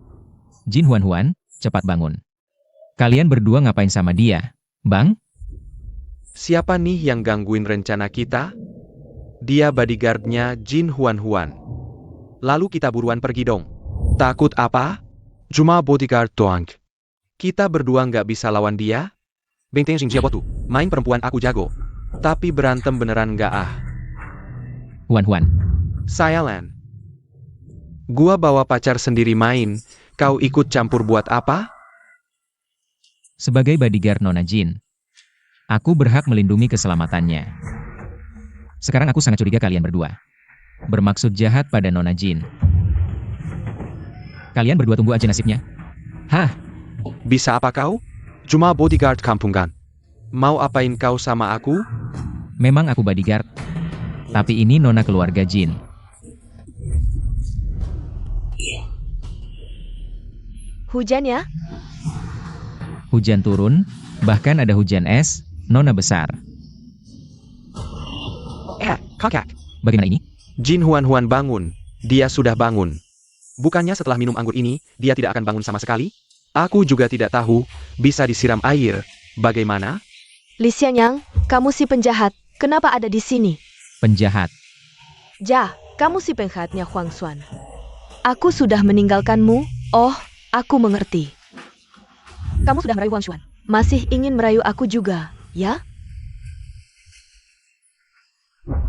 Jin Huan, cepat bangun. Kalian berdua ngapain sama dia, Bang? Siapa nih yang gangguin rencana kita? Dia bodyguardnya Jin Huan. Lalu kita buruan pergi dong. Takut apa? Cuma bodyguard doang. Kita berdua nggak bisa lawan dia? Benteng Xing Jiabotu, main perempuan aku jago. Tapi berantem beneran nggak ah. Huan. Sialan. Gua bawa pacar sendiri main, kau ikut campur buat apa? Sebagai bodyguard Nona Jin, aku berhak melindungi keselamatannya. Sekarang aku sangat curiga kalian berdua. Bermaksud jahat pada Nona Jin. Kalian berdua tunggu aja nasibnya. Hah? Bisa apa kau? Cuma bodyguard kampungan. Mau apain kau sama aku? Memang aku bodyguard. Tapi ini Nona keluarga Jin. Hujan ya? Hujan turun, bahkan ada hujan es, Nona besar. Kakak. Bagaimana ini? Jin Huan bangun. Dia sudah bangun. Bukannya setelah minum anggur ini, dia tidak akan bangun sama sekali? Aku juga tidak tahu, bisa disiram air. Bagaimana? Li Xiangyang, kamu si penjahat. Kenapa ada di sini? Penjahat. Ja, kamu si penjahatnya Huang Xuan. Aku sudah meninggalkanmu. Oh, aku mengerti. Kamu sudah merayu Huang Xuan. Masih ingin merayu aku juga, ya?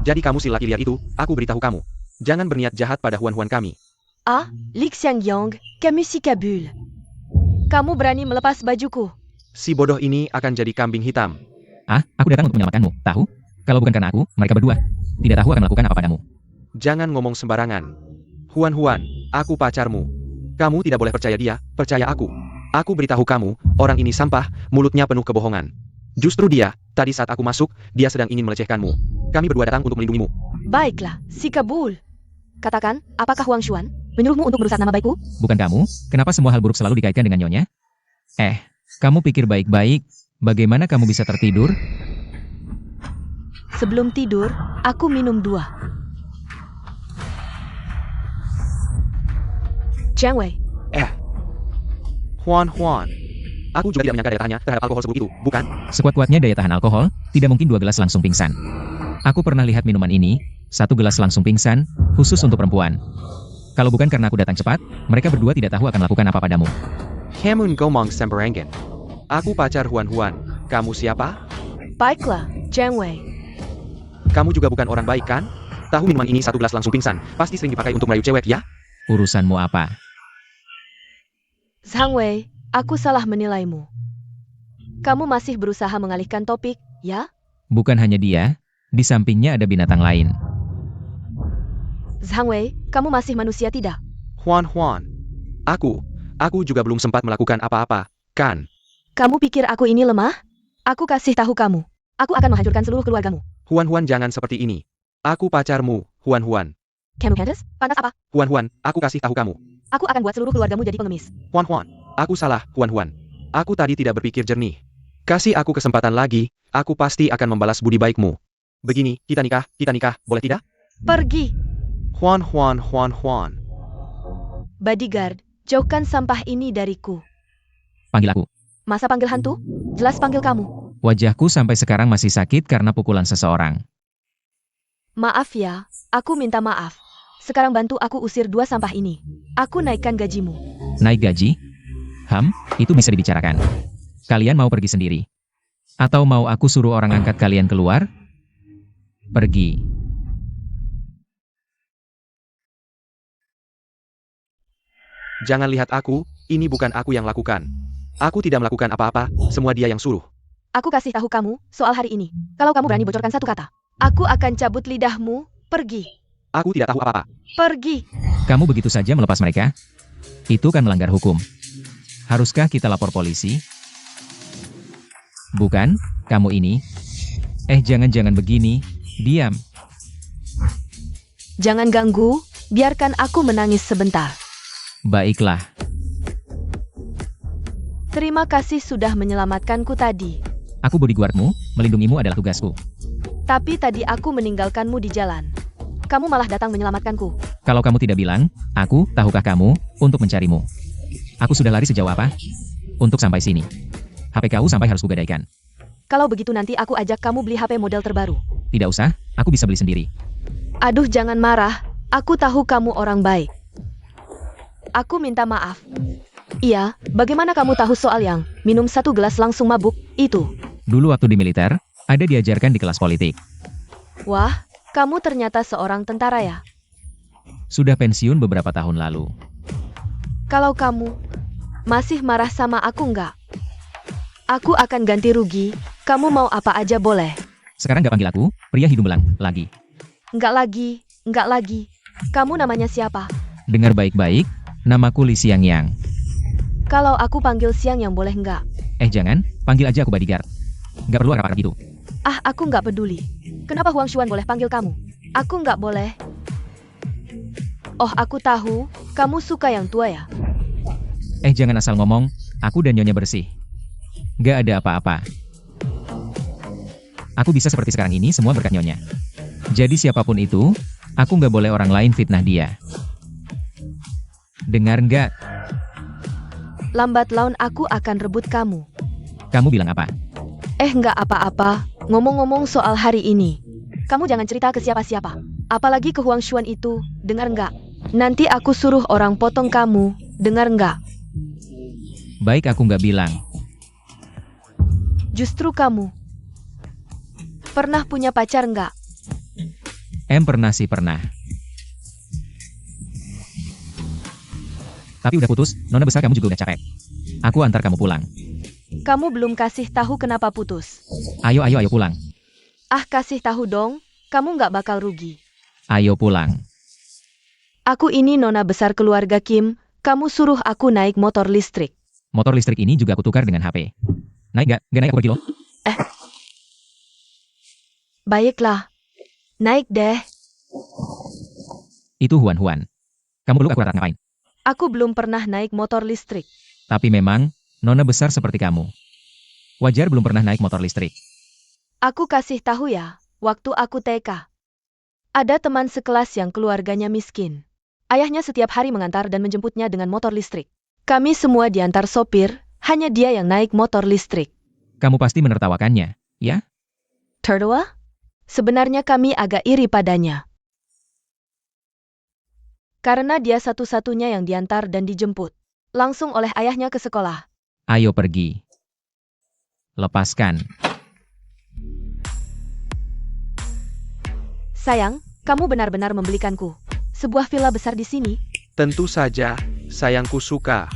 Jadi kamu si laki liar itu, aku beritahu kamu. Jangan berniat jahat pada Huan kami. Ah, Li Xiangyang, kamu si kabul. Kamu berani melepas bajuku. Si bodoh ini akan jadi kambing hitam. Ah, aku datang untuk menyelamatkanmu, tahu? Kalau bukan karena aku, mereka berdua tidak tahu akan melakukan apa padamu. Jangan ngomong sembarangan. Huan, aku pacarmu. Kamu tidak boleh percaya dia, percaya aku. Aku beritahu kamu, orang ini sampah, mulutnya penuh kebohongan. Justru dia, tadi saat aku masuk, dia sedang ingin melecehkanmu. Kami berdua datang untuk melindungimu. Baiklah, si kabul. Katakan, apakah Huang Xuan menyuruhmu untuk merusak nama baikku? Bukan kamu, kenapa semua hal buruk selalu dikaitkan dengan nyonya? Kamu pikir baik-baik, bagaimana kamu bisa tertidur? Sebelum tidur, aku minum 2. Jiang Wei, Huan. Aku juga tidak menyangka daya tahannya terhadap alkohol seburuk itu, bukan? Sekuat-kuatnya daya tahan alkohol, tidak mungkin 2 gelas langsung pingsan. Aku pernah lihat minuman ini, 1 gelas langsung pingsan, khusus untuk perempuan. Kalau bukan karena aku datang cepat, mereka berdua tidak tahu akan lakukan apa padamu. Hamun Gomong Semberengen. Aku pacar Huan. Kamu siapa? baiklah, Jiang Wei. Kamu juga bukan orang baik kan? Tahu minuman ini 1 gelas langsung pingsan, pasti sering dipakai untuk merayu cewek ya? Urusanmu apa? Zhang Wei, aku salah menilaimu. Kamu masih berusaha mengalihkan topik, ya? Bukan hanya dia, di sampingnya ada binatang lain. Zhang Wei, kamu masih manusia tidak? Huan. Aku juga belum sempat melakukan apa-apa, kan? Kamu pikir aku ini lemah? Aku kasih tahu kamu. Aku akan menghancurkan seluruh keluargamu. Huan, jangan seperti ini. Aku pacarmu, Huan. Kamu Candace? Panas apa? Huan, aku kasih tahu kamu. Aku akan buat seluruh keluargamu jadi pengemis. Huan, aku salah, Huan. Aku tadi tidak berpikir jernih. Kasih aku kesempatan lagi, aku pasti akan membalas budi baikmu. Begini, kita nikah, boleh tidak? Pergi! Huan. Bodyguard, jauhkan sampah ini dariku. Panggil aku. Masa panggil hantu? Jelas panggil kamu. Wajahku sampai sekarang masih sakit karena pukulan seseorang. Maaf ya, aku minta maaf. Sekarang bantu aku usir 2 sampah ini. Aku naikkan gajimu. Naik gaji? Itu bisa dibicarakan. Kalian mau pergi sendiri? Atau mau aku suruh orang angkat kalian keluar? Pergi. Jangan lihat aku, ini bukan aku yang lakukan. Aku tidak melakukan apa-apa, semua dia yang suruh. Aku kasih tahu kamu soal hari ini. Kalau kamu berani bocorkan satu kata, aku akan cabut lidahmu. Pergi. Aku tidak tahu apa-apa. Pergi. Kamu begitu saja melepas mereka? Itu kan melanggar hukum. Haruskah kita lapor polisi? Bukan, kamu ini. Jangan begini. Diam. Jangan ganggu, biarkan aku menangis sebentar. Baiklah. Terima kasih sudah menyelamatkanku tadi. Aku bodyguardmu, melindungimu adalah tugasku. Tapi tadi aku meninggalkanmu di jalan. Kamu malah datang menyelamatkanku. Kalau kamu tidak bilang, tahukah kamu, untuk mencarimu. Aku sudah lari sejauh apa? Untuk sampai sini. HP kau sampai harus kugadaikan. Kalau begitu nanti aku ajak kamu beli HP model terbaru. Tidak usah, aku bisa beli sendiri. Aduh jangan marah, aku tahu kamu orang baik. Aku minta maaf. Iya, bagaimana kamu tahu soal yang minum 1 gelas langsung mabuk, itu? Dulu waktu di militer, ada diajarkan di kelas politik. Wah, kamu ternyata seorang tentara ya? Sudah pensiun beberapa tahun lalu. Kalau kamu masih marah sama aku nggak? Aku akan ganti rugi, kamu mau apa aja boleh. Sekarang nggak panggil aku, pria hidung belang, lagi. Nggak lagi. Kamu namanya siapa? Dengar baik-baik, namaku Li Xiangyang. Kalau aku panggil Siang yang boleh nggak? Jangan, panggil aja aku bodyguard. Nggak perlu arah-arah gitu. Aku nggak peduli. Kenapa Huang Xuan boleh panggil kamu? Aku nggak boleh. Oh, aku tahu, kamu suka yang tua ya? Jangan asal ngomong, aku dan Nyonya bersih. Nggak ada apa-apa. Aku bisa seperti sekarang ini semua berkat Nyonya. Jadi siapapun itu, aku nggak boleh orang lain fitnah dia. Dengar nggak? Lambat laun aku akan rebut kamu. Kamu bilang apa? Nggak apa-apa. Ngomong-ngomong soal hari ini, kamu jangan cerita ke siapa-siapa. Apalagi ke Huang Xuan itu, dengar nggak? Nanti aku suruh orang potong kamu, dengar nggak? Baik, aku nggak bilang. Justru kamu. Pernah punya pacar nggak? Pernah. Tapi udah putus, nona besar kamu juga udah capek. Aku antar kamu pulang. Kamu belum kasih tahu kenapa putus. Ayo pulang. Kasih tahu dong, kamu nggak bakal rugi. Ayo pulang. Aku ini nona besar keluarga Kim, kamu suruh aku naik motor listrik. Motor listrik ini juga aku tukar dengan HP. Naik nggak? Nggak naik aku pergi loh. Baiklah. Naik deh. Itu Huan. Kamu dulu aku rata ngapain? Aku belum pernah naik motor listrik. Tapi memang, nona besar seperti kamu. Wajar belum pernah naik motor listrik. Aku kasih tahu ya, waktu aku TK. Ada teman sekelas yang keluarganya miskin. Ayahnya setiap hari mengantar dan menjemputnya dengan motor listrik. Kami semua diantar sopir, hanya dia yang naik motor listrik. Kamu pasti menertawakannya, ya? Tertawa? Sebenarnya kami agak iri padanya. Karena dia satu-satunya yang diantar dan dijemput langsung oleh ayahnya ke sekolah. Ayo pergi. Lepaskan. Sayang, kamu benar-benar membelikanku sebuah villa besar di sini. Tentu saja, sayangku suka.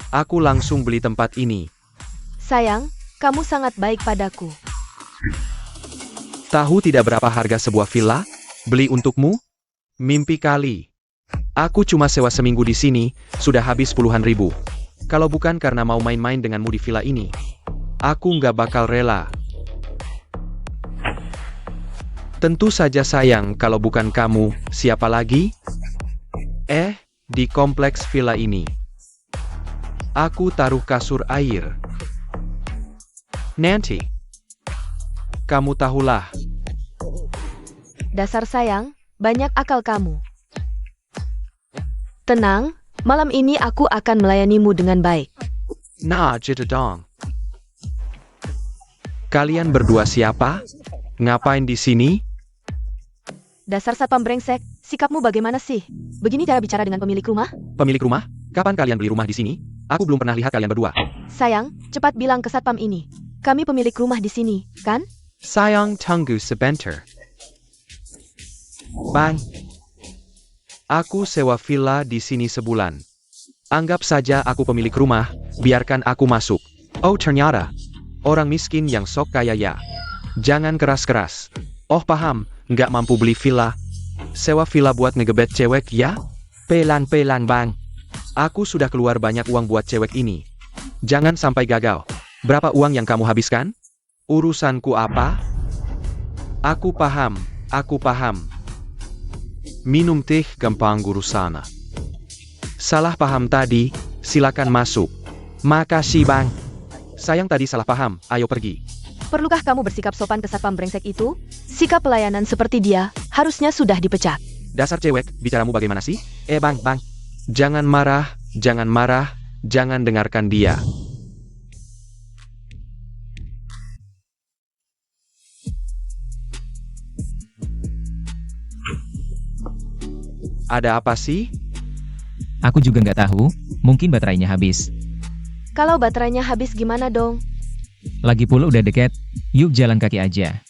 Aku langsung beli tempat ini. Sayang, kamu sangat baik padaku. Tahu tidak berapa harga sebuah villa? Beli untukmu? Mimpi kali. Aku cuma sewa seminggu di sini, sudah habis puluhan ribu. Kalau bukan karena mau main-main denganmu di villa ini, aku nggak bakal rela. Tentu saja sayang, kalau bukan kamu, siapa lagi? Di kompleks villa ini. Aku taruh kasur air. Nanti. Kamu tahulah. Dasar sayang, banyak akal kamu. Tenang, malam ini aku akan melayanimu dengan baik. Nah, dong. Kalian berdua siapa? Ngapain di sini? Dasar satpam brengsek, sikapmu bagaimana sih? Begini cara bicara dengan pemilik rumah? Pemilik rumah? Kapan kalian beli rumah di sini? Aku belum pernah lihat kalian berdua. Sayang, cepat bilang ke satpam ini. Kami pemilik rumah di sini, kan? Sayang, tunggu sebentar. Bang. Aku sewa villa di sini sebulan. Anggap saja aku pemilik rumah, biarkan aku masuk. Oh, ternyata. Orang miskin yang sok kaya ya. Jangan keras-keras. Oh, paham, nggak mampu beli villa. Sewa villa buat ngegebet cewek ya? Pelan-pelan bang. Aku sudah keluar banyak uang buat cewek ini. Jangan sampai gagal. Berapa uang yang kamu habiskan? Urusanku apa? Aku paham, aku paham. Minum teh gampang guru sana. Salah paham tadi, silakan masuk. Makasih bang. Sayang tadi salah paham, ayo pergi. Perlukah kamu bersikap sopan ke satpam brengsek itu? Sikap pelayanan seperti dia, harusnya sudah dipecat. Dasar cewek, bicaramu bagaimana sih? Bang. Jangan marah, jangan dengarkan dia. Ada apa sih? Aku juga nggak tahu, mungkin baterainya habis. Kalau baterainya habis gimana dong? Lagi pula udah deket, yuk jalan kaki aja.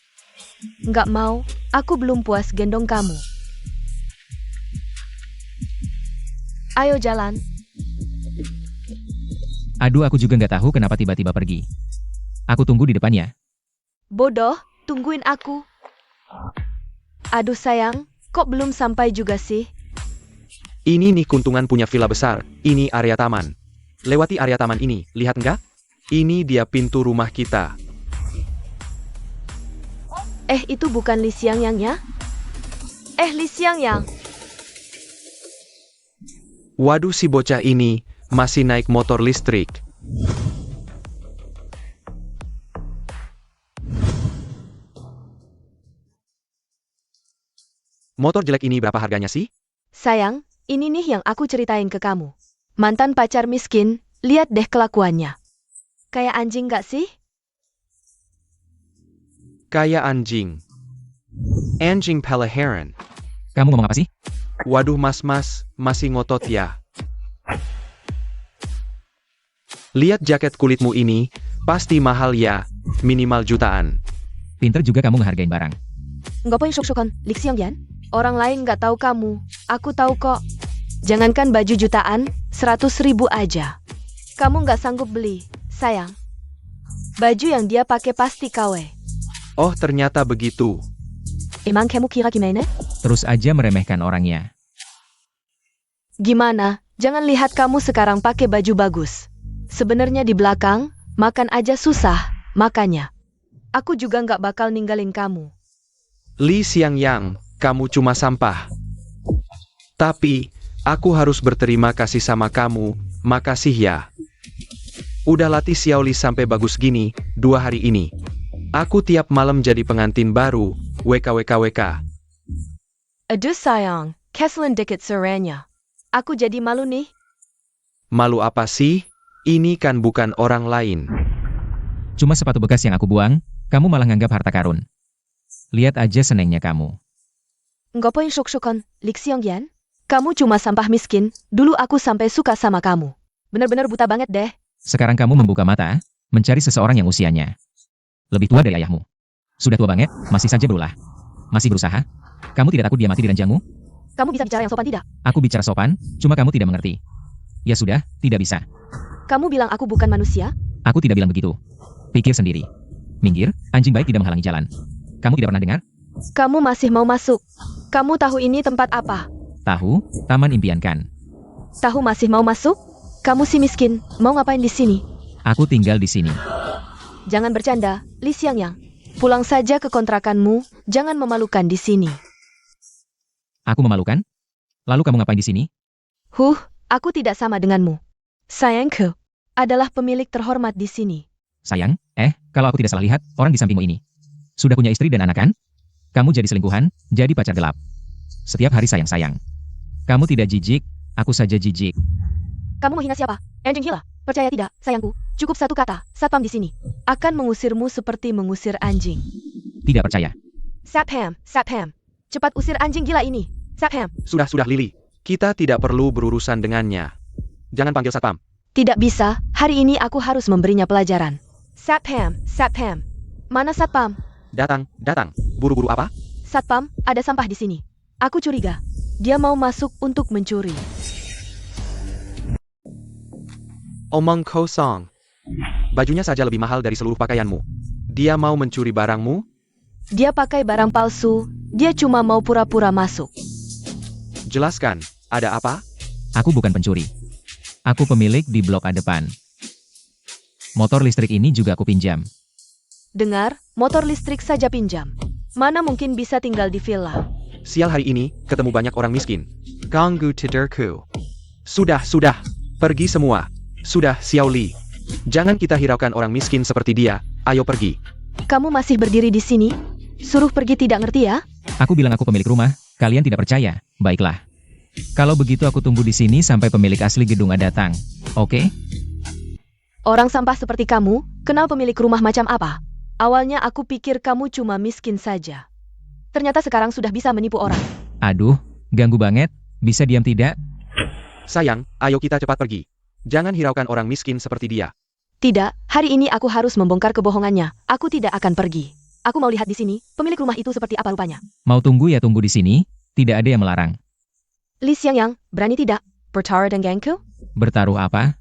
Nggak mau, aku belum puas gendong kamu. Ayo jalan. Aduh, aku juga nggak tahu kenapa tiba-tiba pergi. Aku tunggu di depannya. Bodoh, tungguin aku. Aduh sayang, kok belum sampai juga sih? Ini nih Kuntungan punya villa besar, ini area taman. Lewati area taman ini, lihat nggak? Ini dia pintu rumah kita. Itu bukan Li Xiangyang ya? Li Xiangyang. Waduh, si bocah ini masih naik motor listrik. Motor jelek ini berapa harganya sih? Sayang, ini nih yang aku ceritain ke kamu. Mantan pacar miskin, lihat deh kelakuannya. Kayak anjing gak sih? Kayak anjing. Anjing pala heron. Kamu ngomong apa sih? Waduh mas, masih ngotot ya. Lihat jaket kulitmu ini, pasti mahal ya, minimal jutaan. Pinter juga kamu ngehargain barang. Nggak poin syok-syokan, Li Xiangyang. Orang lain nggak tahu kamu, aku tahu kok. Jangankan baju jutaan, 100.000 aja. Kamu nggak sanggup beli, sayang. Baju yang dia pakai pasti KW. Oh ternyata begitu. Emang kamu kira gimana? Terus aja meremehkan orangnya. Gimana? Jangan lihat kamu sekarang pakai baju bagus. Sebenarnya di belakang, makan aja susah, makanya. Aku juga nggak bakal ninggalin kamu. Li Xiangyang, kamu cuma sampah. Tapi, aku harus berterima kasih sama kamu, makasih ya. Udah latih Xiaoli sampai bagus gini, 2 hari ini. Aku tiap malam jadi pengantin baru, WKWKWK. Aduh sayang, keselin dikit serenya. Aku jadi malu nih. Malu apa sih? Ini kan bukan orang lain. Cuma sepatu bekas yang aku buang, kamu malah nganggap harta karun. Lihat aja senengnya kamu. Nggak poin syok-syokan, Li Xiangyang. Kamu cuma sampah miskin, dulu aku sampai suka sama kamu. Bener-bener buta banget deh. Sekarang kamu membuka mata, mencari seseorang yang usianya lebih tua dari ayahmu. Sudah tua banget, masih saja berulah. Masih berusaha? Kamu tidak takut dia mati di ranjangmu? Kamu bisa bicara yang sopan tidak? Aku bicara sopan, cuma kamu tidak mengerti. Ya sudah, tidak bisa. Kamu bilang aku bukan manusia? Aku tidak bilang begitu. Pikir sendiri. Minggir, anjing baik tidak menghalangi jalan. Kamu tidak pernah dengar? Kamu masih mau masuk? Kamu tahu ini tempat apa? Tahu, Taman Impian kan? Tahu masih mau masuk? Kamu si miskin, mau ngapain di sini? Aku tinggal di sini. Jangan bercanda, Li Xiangyang. Pulang saja ke kontrakanmu, jangan memalukan di sini. Aku memalukan? Lalu kamu ngapain di sini? Aku tidak sama denganmu. Sayangku adalah pemilik terhormat di sini. Sayang, kalau aku tidak salah lihat, orang di sampingmu ini sudah punya istri dan anak kan? Kamu jadi selingkuhan, jadi pacar gelap. Setiap hari sayang-sayang. Kamu tidak jijik, aku saja jijik. Kamu menghina siapa? Anjing gila. Percaya tidak, sayangku. Cukup satu kata, satpam di sini akan mengusirmu seperti mengusir anjing. Tidak percaya. Satpam. Cepat usir anjing gila ini. Satpam. Sudah Lily. Kita tidak perlu berurusan dengannya. Jangan panggil satpam. Tidak bisa, hari ini aku harus memberinya pelajaran. Satpam. Mana satpam? Datang. Buru-buru apa? Satpam, ada sampah di sini. Aku curiga. Dia mau masuk untuk mencuri. Omong kosong. Bajunya saja lebih mahal dari seluruh pakaianmu. Dia mau mencuri barangmu? Dia pakai barang palsu, dia cuma mau pura-pura masuk. Jelaskan, ada apa? Aku bukan pencuri. Aku pemilik di blok A depan. Motor listrik ini juga aku pinjam. Dengar, motor listrik saja pinjam. Mana mungkin bisa tinggal di villa? Sial hari ini, ketemu banyak orang miskin. Ganggu tidurku. Sudah. Pergi semua. Sudah, Xiao Li. Jangan kita hiraukan orang miskin seperti dia. Ayo pergi. Kamu masih berdiri di sini? Suruh pergi tidak ngerti ya? Aku bilang aku pemilik rumah, kalian tidak percaya. Baiklah. Kalau begitu aku tunggu di sini sampai pemilik asli gedung A datang. Oke? Orang sampah seperti kamu, kenal pemilik rumah macam apa? Awalnya aku pikir kamu cuma miskin saja. Ternyata sekarang sudah bisa menipu orang. Aduh, ganggu banget. Bisa diam tidak? Sayang, ayo kita cepat pergi. Jangan hiraukan orang miskin seperti dia. Tidak, hari ini aku harus membongkar kebohongannya. Aku tidak akan pergi. Aku mau lihat di sini, pemilik rumah itu seperti apa rupanya. Mau tunggu ya tunggu di sini, tidak ada yang melarang. Li Xiangyang, berani tidak bertaruh dengan gengku? Bertaruh apa?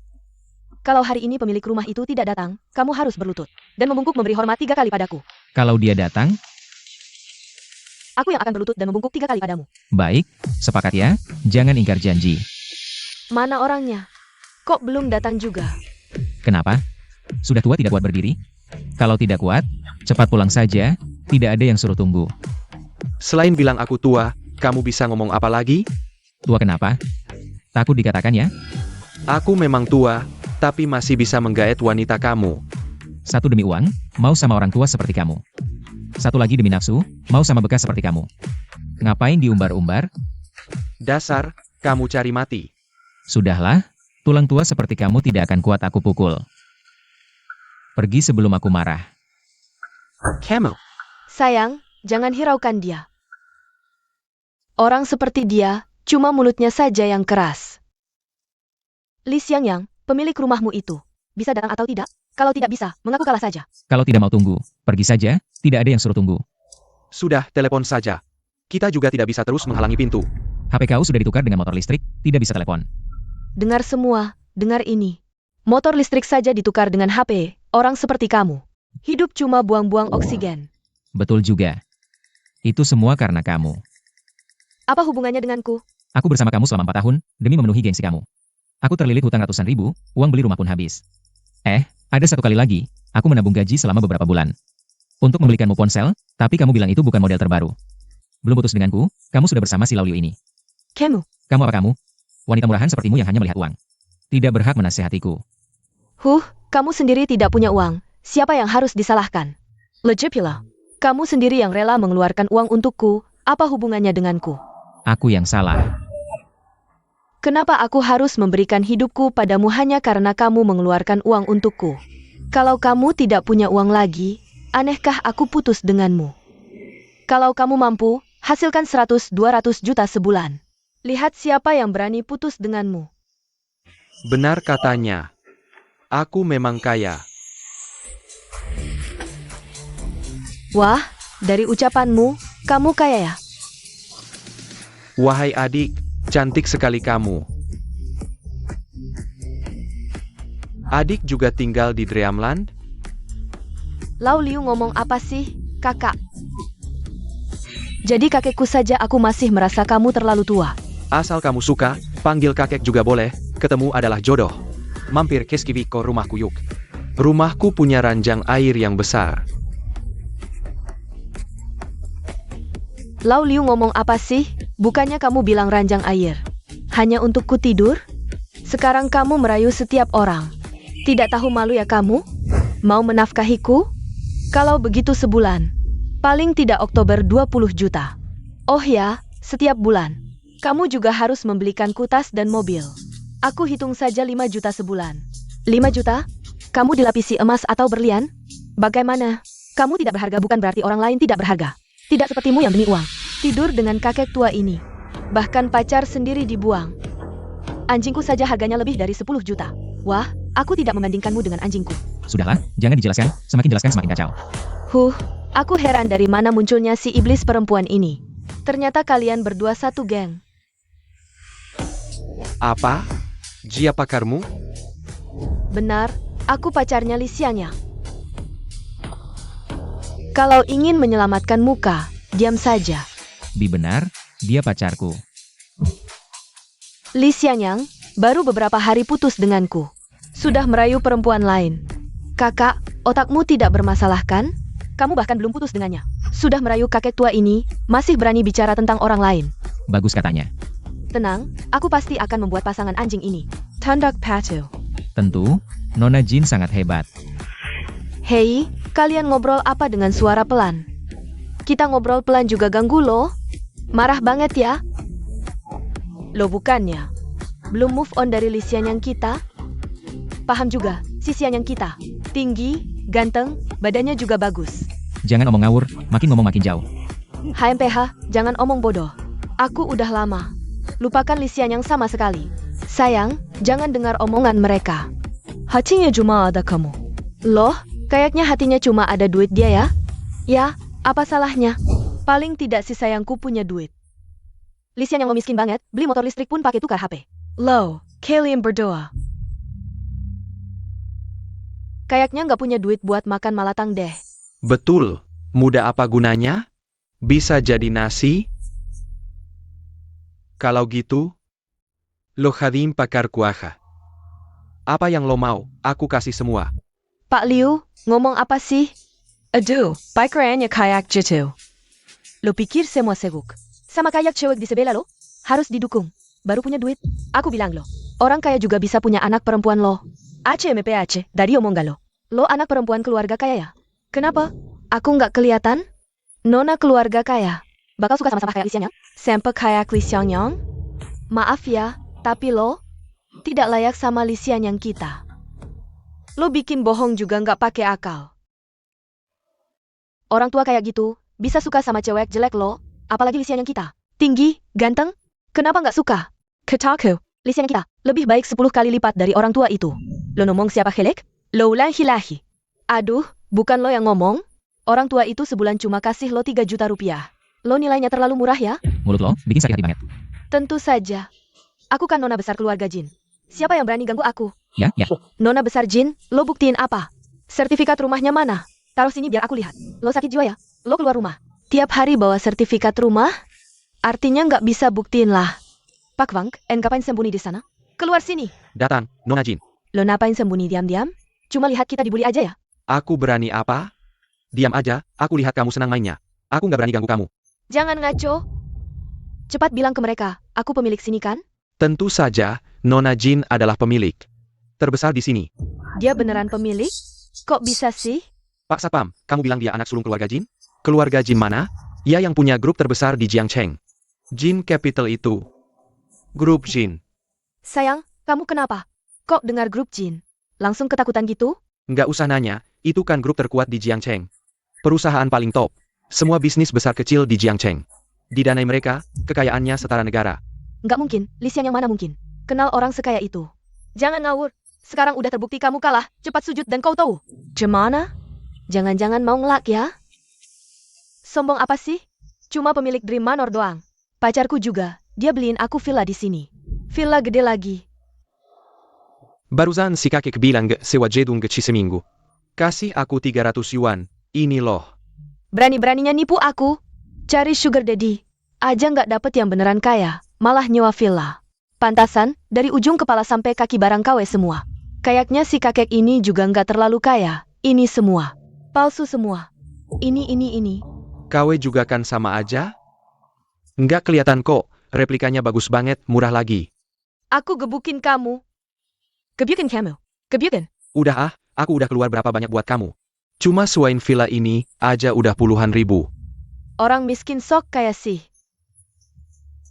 Kalau hari ini pemilik rumah itu tidak datang, kamu harus berlutut dan membungkuk memberi hormat 3 kali padaku. Kalau dia datang, aku yang akan berlutut dan membungkuk 3 kali padamu. baik, sepakat ya, jangan ingkar janji. Mana orangnya? Kok belum datang juga? Kenapa? Sudah tua tidak kuat berdiri? Kalau tidak kuat, cepat pulang saja, tidak ada yang suruh tunggu. Selain bilang aku tua, kamu bisa ngomong apa lagi? Tua kenapa? Takut dikatakan ya? Aku memang tua, tapi masih bisa menggait wanita kamu. Satu demi uang, mau sama orang tua seperti kamu. Satu lagi demi nafsu, mau sama bekas seperti kamu. Ngapain diumbar-umbar? Dasar, kamu cari mati. Sudahlah, tulang tua seperti kamu tidak akan kuat aku pukul. Pergi sebelum aku marah. Kamu. Sayang, jangan hiraukan dia. Orang seperti dia, cuma mulutnya saja yang keras. Li Xiangyang, pemilik rumahmu itu, bisa datang atau tidak? Kalau tidak bisa, mengaku kalah saja. Kalau tidak mau tunggu, pergi saja, tidak ada yang suruh tunggu. Sudah, telepon saja. Kita juga tidak bisa terus menghalangi pintu. HP kau sudah ditukar dengan motor listrik, tidak bisa telepon. Dengar semua, dengar ini. Motor listrik saja ditukar dengan HP, orang seperti kamu. Hidup cuma buang-buang oksigen. Betul juga. Itu semua karena kamu. Apa hubungannya denganku? Aku bersama kamu selama 4 tahun, demi memenuhi gengsi kamu. Aku terlilit hutang ratusan ribu, uang beli rumah pun habis. Ada satu kali lagi, aku menabung gaji selama beberapa bulan. Untuk membelikanmu ponsel, tapi kamu bilang itu bukan model terbaru. Belum putus denganku, kamu sudah bersama si Lao Liu ini. Kamu? Kamu apa kamu? Wanita murahan sepertimu yang hanya melihat uang. Tidak berhak menasehatiku. Kamu sendiri tidak punya uang. Siapa yang harus disalahkan? Lejipila. Kamu sendiri yang rela mengeluarkan uang untukku. Apa hubungannya denganku? Aku yang salah. Kenapa aku harus memberikan hidupku padamu hanya karena kamu mengeluarkan uang untukku? Kalau kamu tidak punya uang lagi, anehkah aku putus denganmu? Kalau kamu mampu, hasilkan 100-200 juta sebulan. Lihat siapa yang berani putus denganmu. Benar katanya. Aku memang kaya. Wah, dari ucapanmu, kamu kaya ya? Wahai adik, cantik sekali kamu. Adik juga tinggal di Dreamland? Lao Liu ngomong apa sih, kakak? Jadi kakekku saja aku masih merasa kamu terlalu tua. Asal kamu suka, panggil kakek juga boleh, ketemu adalah jodoh. Mampir ke Skiviko rumahku yuk. Rumahku punya ranjang air yang besar. Lau Liu ngomong apa sih? Bukannya kamu bilang ranjang air. Hanya untuk ku tidur? Sekarang kamu merayu setiap orang. Tidak tahu malu ya kamu? Mau menafkahiku? Kalau begitu sebulan. Paling tidak Oktober 20 juta. Oh ya, setiap bulan. Kamu juga harus membelikanku tas dan mobil. Aku hitung saja 5 juta sebulan. 5 juta? Kamu dilapisi emas atau berlian? Bagaimana? Kamu tidak berharga bukan berarti orang lain tidak berharga. Tidak sepertimu yang demi uang. Tidur dengan kakek tua ini. Bahkan pacar sendiri dibuang. Anjingku saja harganya lebih dari 10 juta. Wah, aku tidak membandingkanmu dengan anjingku. Sudahlah, jangan dijelaskan. Semakin jelaskan semakin kacau. Aku heran dari mana munculnya si iblis perempuan ini. Ternyata kalian berdua satu geng. Apa? Jia pakarmu? Benar, aku pacarnya Li Xiangyang. Kalau ingin menyelamatkan muka, diam saja. Bi benar, dia pacarku. Li Xiangyang baru beberapa hari putus denganku. Sudah merayu perempuan lain. Kakak, otakmu tidak bermasalah kan? Kamu bahkan belum putus dengannya. Sudah merayu kakek tua ini, masih berani bicara tentang orang lain. Bagus katanya. Tenang, aku pasti akan membuat pasangan anjing ini. Tundak patuh. Tentu, Nona Jin sangat hebat. Hei, kalian ngobrol apa dengan suara pelan? Kita ngobrol pelan juga ganggu lo? Marah banget ya? Lo bukannya belum move on dari Li Xiangyang kita? Paham juga, si Xiangyang kita. Tinggi, ganteng, badannya juga bagus. Jangan omong ngawur, makin ngomong makin jauh. HMPH, jangan omong bodoh. Aku udah lama. Lupakan Li Xiangyang sama sekali. Sayang, jangan dengar omongan mereka. Hatinya cuma ada kamu. Loh, kayaknya hatinya cuma ada duit dia ya? Ya, apa salahnya? Paling tidak si sayangku punya duit. Li Xiangyang lo miskin banget, beli motor listrik pun pakai tukar HP. Lo, kalian berdoa. Kayaknya nggak punya duit buat makan malatang deh. Betul. Muda apa gunanya? Bisa jadi nasi? Kalau gitu, lo hadim pakar kuaha. Apa yang lo mau, aku kasih semua. Pak Liu, ngomong apa sih? Aduh, pakerannya kayak gitu. Lo pikir semua seguk? Sama kayak cewek di sebelah lo? Harus didukung. Baru punya duit. Aku bilang lo. Orang kaya juga bisa punya anak perempuan lo. ACMPAC, dari omong gak lo? Lo anak perempuan keluarga kaya ya? Kenapa? Aku nggak kelihatan? Nona keluarga kaya. Bakal suka sama-sama kayak Li Xiangyang? Sampai kayak Li Xiangyang? Maaf ya, tapi lo tidak layak sama Li Xiangyang kita. Lo bikin bohong juga nggak pakai akal. Orang tua kayak gitu, bisa suka sama cewek jelek lo, apalagi Li Xiangyang kita. Tinggi, ganteng, kenapa nggak suka? Kataku, Li Xiangyang kita lebih baik 10 kali lipat dari orang tua itu. Lo ngomong siapa helek? Lo ulang hilahi. Aduh, bukan lo yang ngomong? Orang tua itu sebulan cuma kasih lo 3 juta rupiah. Lo nilainya terlalu murah ya? Mulut lo bikin sakit hati banget. Tentu saja. Aku kan nona besar keluarga Jin. Siapa yang berani ganggu aku? Ya. Nona besar Jin, lo buktiin apa? Sertifikat rumahnya mana? Taruh sini biar aku lihat. Lo sakit jiwa ya? Lo keluar rumah. Tiap hari bawa sertifikat rumah? Artinya nggak bisa buktiin lah. Pak Wang, ngapain sembunyi di sana? Keluar sini. Datang, Nona Jin. Lo ngapain sembunyi diam-diam? Cuma lihat kita dibully aja ya? Aku berani apa? Diam aja, aku lihat kamu senang mainnya. Aku nggak berani ganggu kamu. Jangan ngaco. Cepat bilang ke mereka, aku pemilik sini kan? Tentu saja, Nona Jin adalah pemilik terbesar di sini. Dia beneran pemilik? Kok bisa sih? Pak Sapam, kamu bilang dia anak sulung keluarga Jin? Keluarga Jin mana? Ia yang punya grup terbesar di Jiangcheng. Jin Capital itu. Grup Jin. Sayang, kamu kenapa? Kok dengar grup Jin? Langsung ketakutan gitu? Nggak usah nanya, itu kan grup terkuat di Jiangcheng. Perusahaan paling top. Semua bisnis besar kecil di Jiangcheng. Didanai mereka, kekayaannya setara negara. Nggak mungkin, Li Xiangyang yang mana mungkin? Kenal orang sekaya itu. Jangan ngawur. Sekarang udah terbukti kamu kalah, cepat sujud dan kau tahu. Gimana? Jangan-jangan mau ngelak ya? Sombong apa sih? Cuma pemilik Dream Manor doang. Pacarku juga, dia beliin aku villa di sini. Villa gede lagi. Barusan si kakek bilang sewa jedung ke Ciseminggu. Kasih aku 300 yuan, ini loh. Berani-beraninya nipu aku. Cari sugar daddy. Aja nggak dapet yang beneran kaya, malah nyewa villa. Pantasan, dari ujung kepala sampai kaki barang KW semua. Kayaknya si kakek ini juga nggak terlalu kaya. Ini semua palsu semua. Ini. KW juga kan sama aja? Nggak kelihatan kok, replikanya bagus banget, murah lagi. Aku gebukin kamu. Gebukin kamu. Gebukin. Udah ah, aku udah keluar berapa banyak buat kamu. Cuma Swain Villa ini aja udah puluhan ribu. Orang miskin sok kayak sih.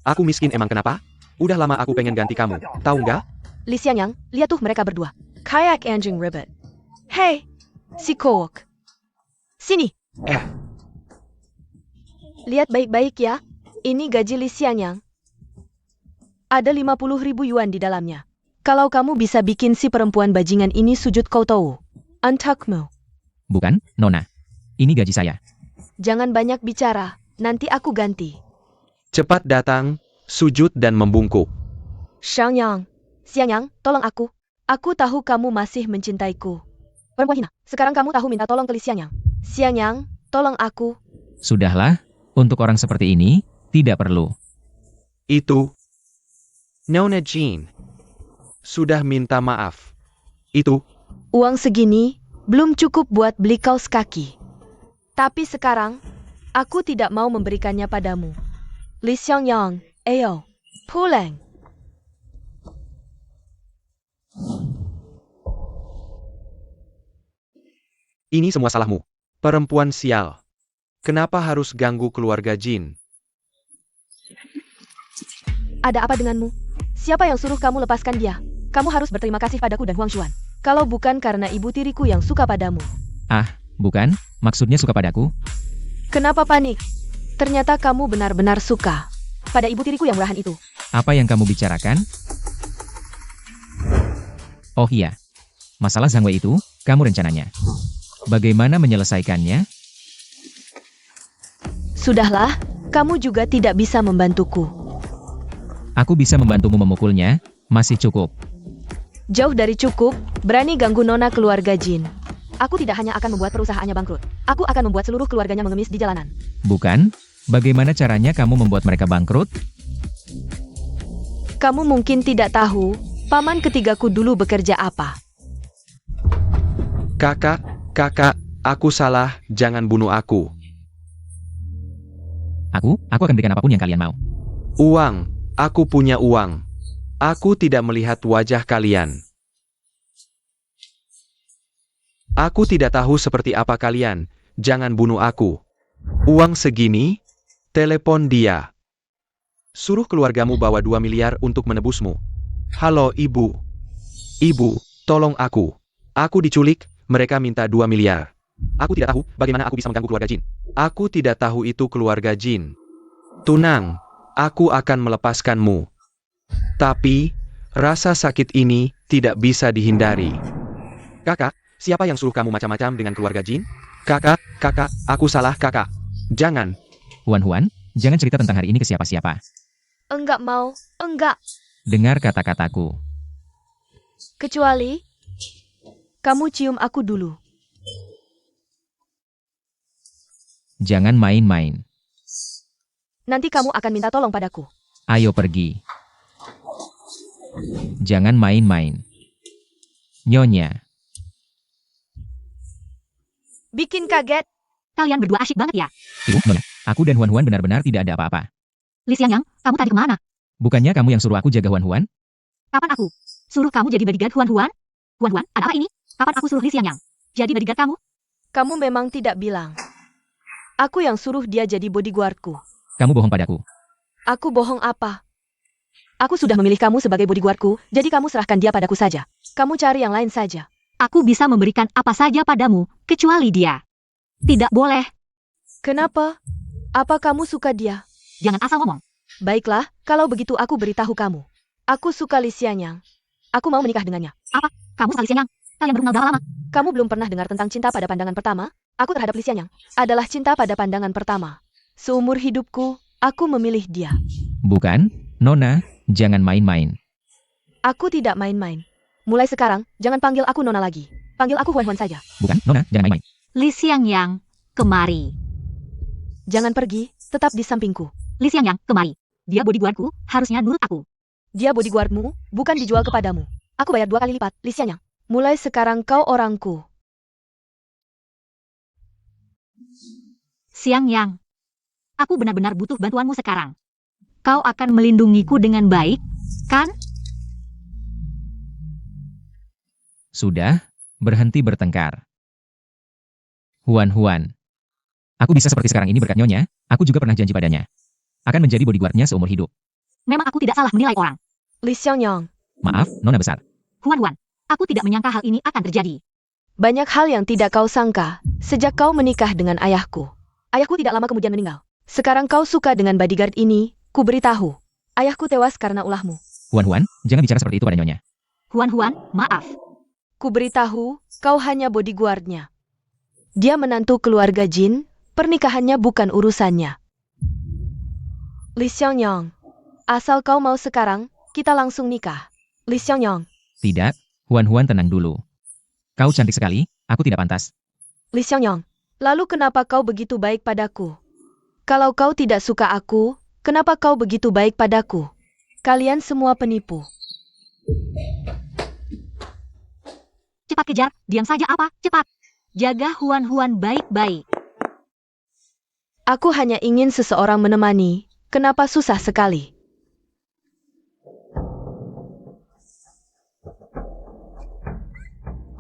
Aku miskin emang kenapa? Udah lama aku pengen ganti kamu, tahu nggak? Li Xiangyang, lihat tuh mereka berdua. Kayak anjing ribet. Hey, si Kowok. Sini. Lihat baik-baik ya. Ini gaji Li Xiangyang. Ada 50.000 yuan di dalamnya. Kalau kamu bisa bikin si perempuan bajingan ini sujud kau tahu. Untukmu. Bukan, Nona. Ini gaji saya. Jangan banyak bicara. Nanti aku ganti. Cepat datang, sujud dan membungkuk. Xiangyang. Xiangyang, tolong aku. Aku tahu kamu masih mencintaiku. Perempuan hina. Sekarang kamu tahu minta tolong ke Li Xiangyang. Xiangyang, tolong aku. Sudahlah, untuk orang seperti ini, tidak perlu. Itu. Nona Jean. Sudah minta maaf. Itu. Uang segini belum cukup buat beli kaos kaki. Tapi sekarang, aku tidak mau memberikannya padamu. Li Xiangyang, ayo, pulang. Ini semua salahmu. Perempuan sial. Kenapa harus ganggu keluarga Jin? Ada apa denganmu? Siapa yang suruh kamu lepaskan dia? Kamu harus berterima kasih padaku dan Huang Xuan. Kalau bukan karena ibu tiriku yang suka padamu. Ah, bukan, maksudnya suka padaku. Kenapa panik? Ternyata kamu benar-benar suka pada ibu tiriku yang murahan itu. Apa yang kamu bicarakan? Oh iya, masalah Zhang Wei itu, kamu rencananya. Bagaimana menyelesaikannya? Sudahlah, kamu juga tidak bisa membantuku. Aku bisa membantumu memukulnya, masih cukup. Jauh dari cukup, berani ganggu nona keluarga Jin. Aku tidak hanya akan membuat perusahaannya bangkrut. Aku akan membuat seluruh keluarganya mengemis di jalanan. Bukan? Bagaimana caranya kamu membuat mereka bangkrut? Kamu mungkin tidak tahu, paman ketigaku dulu bekerja apa. Kakak, aku salah, jangan bunuh aku. Aku akan berikan apapun yang kalian mau. Uang, aku punya uang. Aku tidak melihat wajah kalian. Aku tidak tahu seperti apa kalian, jangan bunuh aku. Uang segini, telepon dia. Suruh keluargamu bawa 2 miliar untuk menebusmu. Halo ibu. Ibu, tolong aku. Aku diculik, mereka minta 2 miliar. Aku tidak tahu bagaimana aku bisa mengganggu keluarga Jin. Aku tidak tahu itu keluarga Jin. Tunang, aku akan melepaskanmu. Tapi, rasa sakit ini tidak bisa dihindari. Kakak, siapa yang suruh kamu macam-macam dengan keluarga Jin? Kakak, aku salah kakak. Jangan. Huan, jangan cerita tentang hari ini ke siapa-siapa. Enggak mau, enggak. Dengar kata-kataku. Kecuali, kamu cium aku dulu. Jangan main-main. Nanti kamu akan minta tolong padaku. Ayo pergi. Jangan main-main. Nyonya. Bikin kaget. Kalian berdua asyik banget ya. Ibu, Nona, aku dan Huan benar-benar tidak ada apa-apa. Li Xiangyang, kamu tadi kemana? Bukannya kamu yang suruh aku jaga Huan? Kapan aku suruh kamu jadi bodyguard Huan? Huan, ada apa ini? Kapan aku suruh Li Xiangyang jadi bodyguard kamu? Kamu memang tidak bilang. Aku yang suruh dia jadi bodyguardku. Kamu bohong padaku. Aku bohong apa? Aku sudah memilih kamu sebagai bodyguardku, jadi kamu serahkan dia padaku saja. Kamu cari yang lain saja. Aku bisa memberikan apa saja padamu, kecuali dia. Tidak boleh. Kenapa? Apa kamu suka dia? Jangan asal ngomong. Baiklah, kalau begitu aku beritahu kamu. Aku suka Li Xiangyang. Aku mau menikah dengannya. Apa? Kamu suka Li Xiangyang? Kalian baru kenal berapa lama? Kamu belum pernah dengar tentang cinta pada pandangan pertama? Aku terhadap Li Xiangyang adalah cinta pada pandangan pertama. Seumur hidupku, aku memilih dia. Bukan, Nona, jangan main-main. Aku tidak main-main. Mulai sekarang, jangan panggil aku Nona lagi. Panggil aku Huan saja. Bukan, Nona, jangan main-main. Li Xiangyang, kemari. Jangan pergi, tetap di sampingku. Li Xiangyang, kemari. Dia bodyguardku, harusnya nurut aku. Dia bodyguardmu, bukan dijual kepadamu. Aku bayar 2 kali lipat, Li Xiangyang. Mulai sekarang kau orangku. Xiangyang, aku benar-benar butuh bantuanmu sekarang. kau akan melindungiku dengan baik, kan? Sudah, berhenti bertengkar. Huan. Aku bisa seperti sekarang ini berkat Nyonya, aku juga pernah janji padanya. Akan menjadi bodyguardnya seumur hidup. Memang aku tidak salah menilai orang. Li Xiaoyang, Maaf, Nona besar. Huan, aku tidak menyangka hal ini akan terjadi. banyak hal yang tidak kau sangka sejak kau menikah dengan ayahku. Ayahku tidak lama kemudian meninggal. Sekarang kau suka dengan bodyguard ini, ku beritahu. Ayahku tewas karena ulahmu. Huan, jangan bicara seperti itu pada Nyonya. Huan, maaf. Ku beritahu, kau hanya bodyguardnya. Dia menantu keluarga Jin, pernikahannya bukan urusannya. Li Xiaoyang, asal kau mau sekarang, kita langsung nikah. Li Xiaoyang, Tidak, Huan tenang dulu. Kau cantik sekali, aku tidak pantas. Li Xiaoyang, lalu kenapa kau begitu baik padaku? Kalau kau tidak suka aku, kenapa kau begitu baik padaku? Kalian semua penipu. Cepat kejar, diam saja apa, cepat. Jaga Huan baik-baik. Aku hanya ingin seseorang menemani, kenapa susah sekali?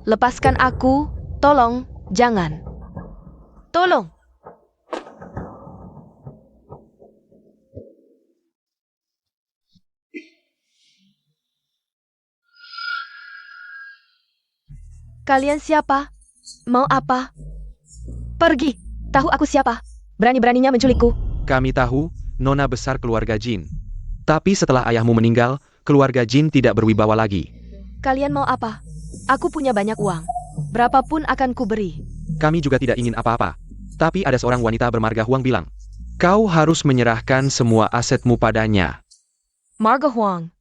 Lepaskan aku, tolong, jangan. Tolong. Kalian siapa? Mau apa? Pergi. Tahu aku siapa? Berani-beraninya menculikku. Kami tahu, Nona besar keluarga Jin. Tapi setelah ayahmu meninggal, keluarga Jin tidak berwibawa lagi. Kalian mau apa? Aku punya banyak uang. Berapapun akan kuberi. Kami juga tidak ingin apa-apa. Tapi ada seorang wanita bermarga Huang bilang, kau harus menyerahkan semua asetmu padanya. Marga Huang.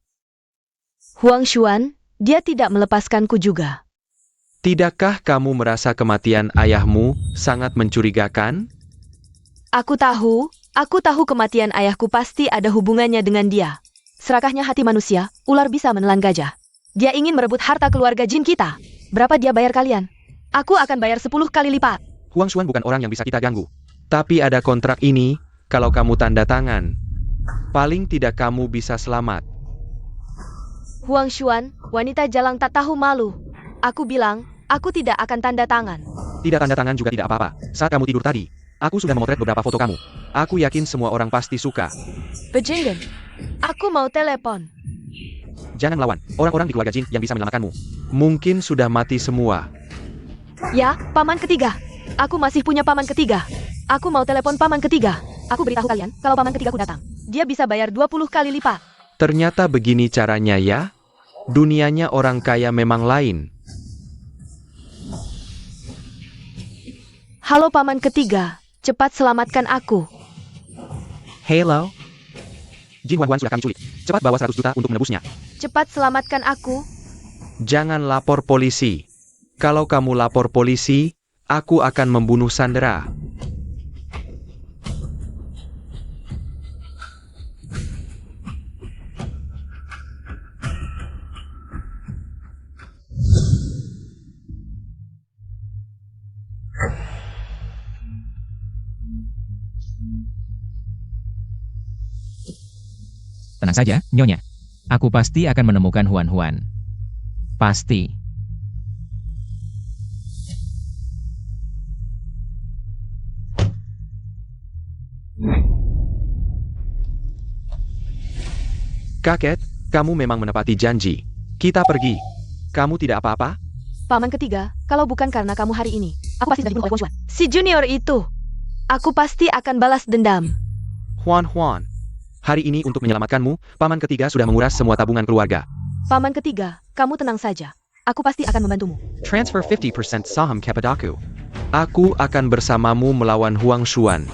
Huang Xuan, dia tidak melepaskanku juga. Tidakkah kamu merasa kematian ayahmu sangat mencurigakan? Aku tahu kematian ayahku pasti ada hubungannya dengan dia. Serakahnya hati manusia, ular bisa menelan gajah. Dia ingin merebut harta keluarga Jin kita. Berapa dia bayar kalian? Aku akan bayar 10 kali lipat. Huang Xuan bukan orang yang bisa kita ganggu. Tapi ada kontrak ini, kalau kamu tanda tangan, paling tidak kamu bisa selamat. Huang Xuan, wanita jalang tak tahu malu. Aku bilang, aku tidak akan tanda tangan. Tidak tanda tangan juga tidak apa-apa. Saat kamu tidur tadi, aku sudah memotret beberapa foto kamu. Aku yakin semua orang pasti suka. Bejenggen, aku mau telepon. Jangan lawan, orang-orang di keluarga Jin yang bisa menyelamatkanmu. Mungkin sudah mati semua. Ya, paman ketiga. Aku masih punya paman ketiga. Aku mau telepon paman ketiga. Aku beritahu kalian, kalau paman ketigaku datang, dia bisa bayar 20 kali lipat. Ternyata begini caranya ya. Dunianya orang kaya memang lain. Halo paman ketiga, cepat selamatkan aku. Hello. Jin Huan sudah kami culik. Cepat bawa 100 juta untuk menebusnya. Cepat selamatkan aku. Jangan lapor polisi. Kalau kamu lapor polisi, aku akan membunuh Sandera. Tenang saja, Nyonya. Aku pasti akan menemukan Huan. Pasti. Kakek, kamu memang menepati janji. Kita pergi. Kamu tidak apa-apa? Paman ketiga, kalau bukan karena kamu hari ini, aku pasti sudah dibunuh oleh Huang Xuan. Si junior itu. Aku pasti akan balas dendam. Huan. Hari ini untuk menyelamatkanmu, paman ketiga sudah menguras semua tabungan keluarga. Paman ketiga, kamu tenang saja. Aku pasti akan membantumu. Transfer 50% saham kepadaku. Aku akan bersamamu melawan Huang Xuan.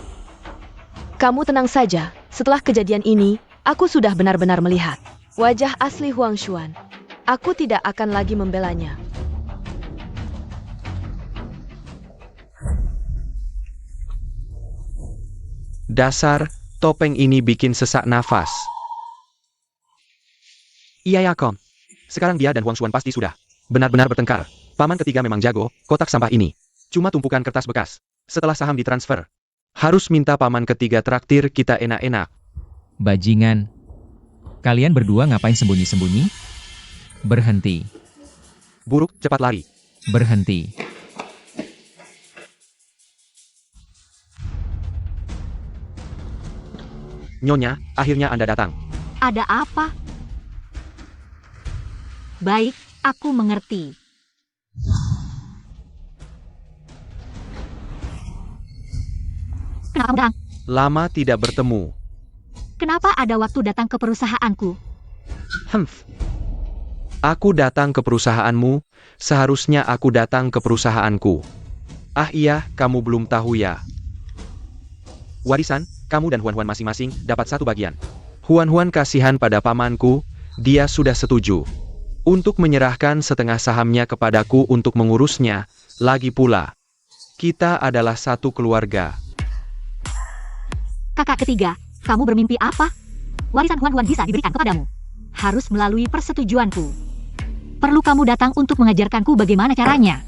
Kamu tenang saja. Setelah kejadian ini, aku sudah benar-benar melihat wajah asli Huang Xuan. Aku tidak akan lagi membelanya. Dasar, topeng ini bikin sesak nafas. Iya ya, Kom. Sekarang dia dan Huang Xuan pasti sudah benar-benar bertengkar. Paman ketiga memang jago, kotak sampah ini cuma tumpukan kertas bekas. Setelah saham ditransfer, harus minta paman ketiga traktir kita enak-enak. Bajingan. Kalian berdua ngapain sembunyi-sembunyi? Berhenti. Buruk, cepat lari. Berhenti. Nyonya, akhirnya Anda datang. Ada apa? Baik, aku mengerti. Kenapa kamu datang? Lama tidak bertemu. Kenapa ada waktu datang ke perusahaanku? Humph. Aku datang ke perusahaanmu, seharusnya aku datang ke perusahaanku. Ah iya, kamu belum tahu ya. Warisan, kamu dan Huan-Huan masing-masing dapat satu bagian. Huan-Huan kasihan pada pamanku, dia sudah setuju untuk menyerahkan setengah sahamnya kepadaku untuk mengurusnya. Lagi pula, kita adalah satu keluarga. Kakak ketiga, kamu bermimpi apa? Warisan Huan-Huan bisa diberikan kepadamu. Harus melalui persetujuanku. Perlu kamu datang untuk mengajarkanku bagaimana caranya.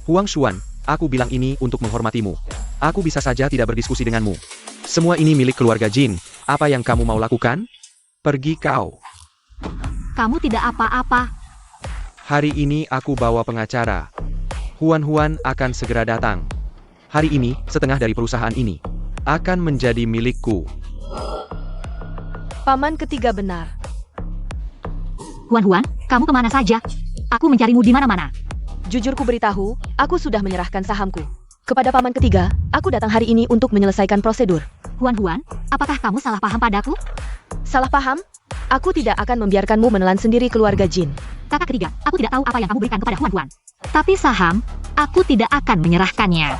Huang Xuan, aku bilang ini untuk menghormatimu. Aku bisa saja tidak berdiskusi denganmu. Semua ini milik keluarga Jin. Apa yang kamu mau lakukan? Pergi kau. Kamu tidak apa-apa. Hari ini aku bawa pengacara. Huan-Huan akan segera datang. Hari ini, setengah dari perusahaan ini akan menjadi milikku. Paman ketiga benar. Huan-Huan, kamu kemana saja? Aku mencarimu di mana-mana. Jujur ku beritahu, aku sudah menyerahkan sahamku. Kepada paman ketiga, aku datang hari ini untuk menyelesaikan prosedur. Huan-Huan, apakah kamu salah paham padaku? Salah paham? Aku tidak akan membiarkanmu menelan sendiri keluarga Jin. Kakak ketiga, aku tidak tahu apa yang kamu berikan kepada Huan-Huan. Tapi saham, aku tidak akan menyerahkannya.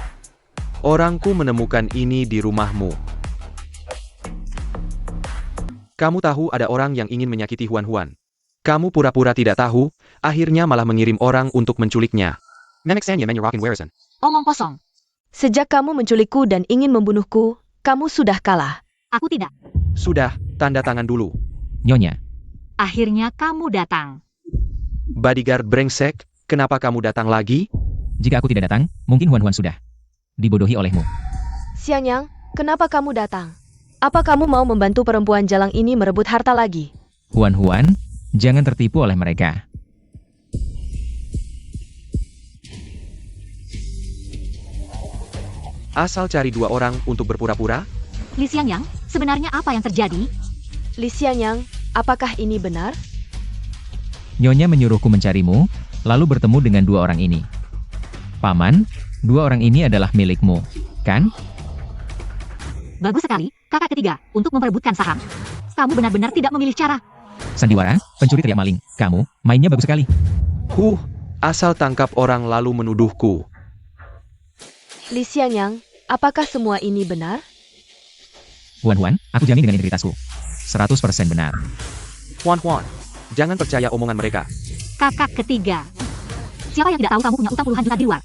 Orangku menemukan ini di rumahmu. Kamu tahu ada orang yang ingin menyakiti Huan-Huan. Kamu pura-pura tidak tahu, akhirnya malah mengirim orang untuk menculiknya. Omong kosong. Sejak kamu menculikku dan ingin membunuhku, kamu sudah kalah. Aku tidak. Sudah, tanda tangan dulu. Nyonya. Akhirnya kamu datang. Bodyguard brengsek, kenapa kamu datang lagi? Jika aku tidak datang, mungkin Huan-Huan sudah dibodohi olehmu. Xiangyang, kenapa kamu datang? Apa kamu mau membantu perempuan jalang ini merebut harta lagi? Huan-Huan, jangan tertipu oleh mereka. Asal cari dua orang untuk berpura-pura? Li Xiangyang, sebenarnya apa yang terjadi? Li Xiangyang, apakah ini benar? Nyonya menyuruhku mencarimu, lalu bertemu dengan dua orang ini. Paman, dua orang ini adalah milikmu, kan? Bagus sekali, kakak ketiga, untuk memperebutkan saham. Kamu benar-benar tidak memilih cara. Sandiwara, pencuri teriak maling. Kamu, mainnya bagus sekali. Asal tangkap orang lalu menuduhku. Li Xiangyang, apakah semua ini benar? Huan-Huan, aku jamin dengan integritasku. 100% benar. Huan-Huan, jangan percaya omongan mereka. Kakak ketiga. Siapa yang tidak tahu kamu punya utang puluhan juta di luar?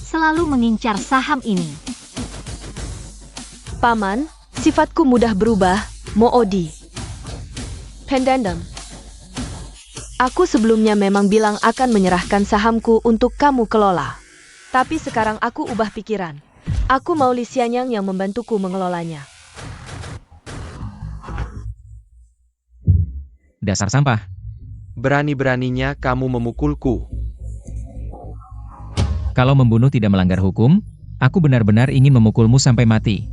Selalu mengincar saham ini. Paman, sifatku mudah berubah, Moodi. Pendandam. Aku sebelumnya memang bilang akan menyerahkan sahamku untuk kamu kelola. Tapi sekarang aku ubah pikiran. Aku mau Li Xiangyang yang membantuku mengelolanya. Dasar sampah. Berani-beraninya kamu memukulku. Kalau membunuh tidak melanggar hukum, aku benar-benar ingin memukulmu sampai mati.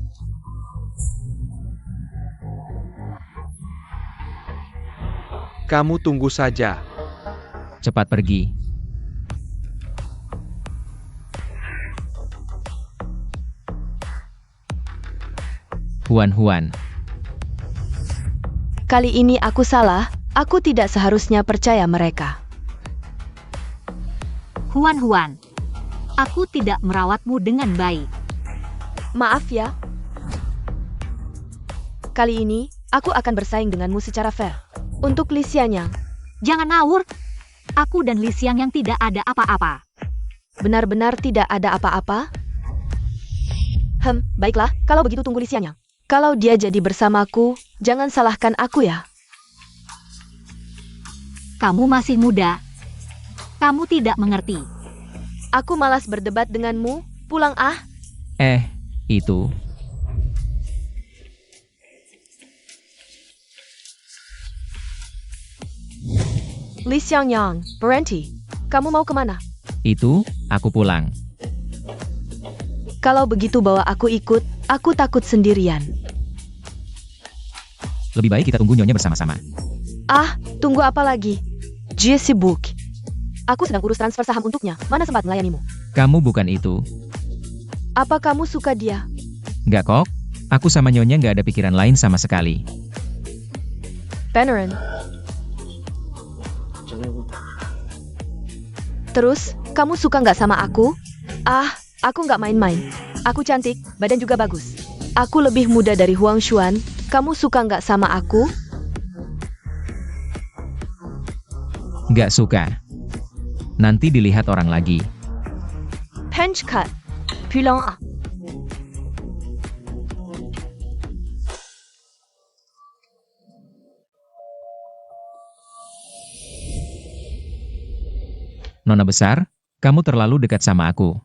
Kamu tunggu saja. Cepat pergi. Huan-Huan. Kali ini aku salah, aku tidak seharusnya percaya mereka. Huan-Huan, aku tidak merawatmu dengan baik. Maaf ya. Kali ini, aku akan bersaing denganmu secara fair. Untuk Li Xiangyang. Jangan ngawur. Aku dan Li Xiangyang tidak ada apa-apa. Benar-benar tidak ada apa-apa? Baiklah, kalau begitu tunggu Li Xiangyang. Kalau dia jadi bersamaku, jangan salahkan aku ya. Kamu masih muda. Kamu tidak mengerti. Aku malas berdebat denganmu, pulang ah. Itu. Li Xiangyang, berhenti. Kamu mau kemana? Itu, aku pulang. Kalau begitu bawa aku ikut, aku takut sendirian. Lebih baik kita tunggu Nyonya bersama-sama. Ah, tunggu apa lagi? Jie sibuk. Aku sedang urus transfer saham untuknya, mana sempat melayanimu? Kamu bukan itu. Apa kamu suka dia? Nggak kok, aku sama Nyonya nggak ada pikiran lain sama sekali. Beneran. Terus, kamu suka nggak sama aku? Ah, aku nggak main-main. Aku cantik, badan juga bagus. Aku lebih muda dari Huang Xuan. Kamu suka nggak sama aku? Nggak suka. Nanti dilihat orang lagi. Pinch cut. Pulang ah. Nona besar, kamu terlalu dekat sama aku.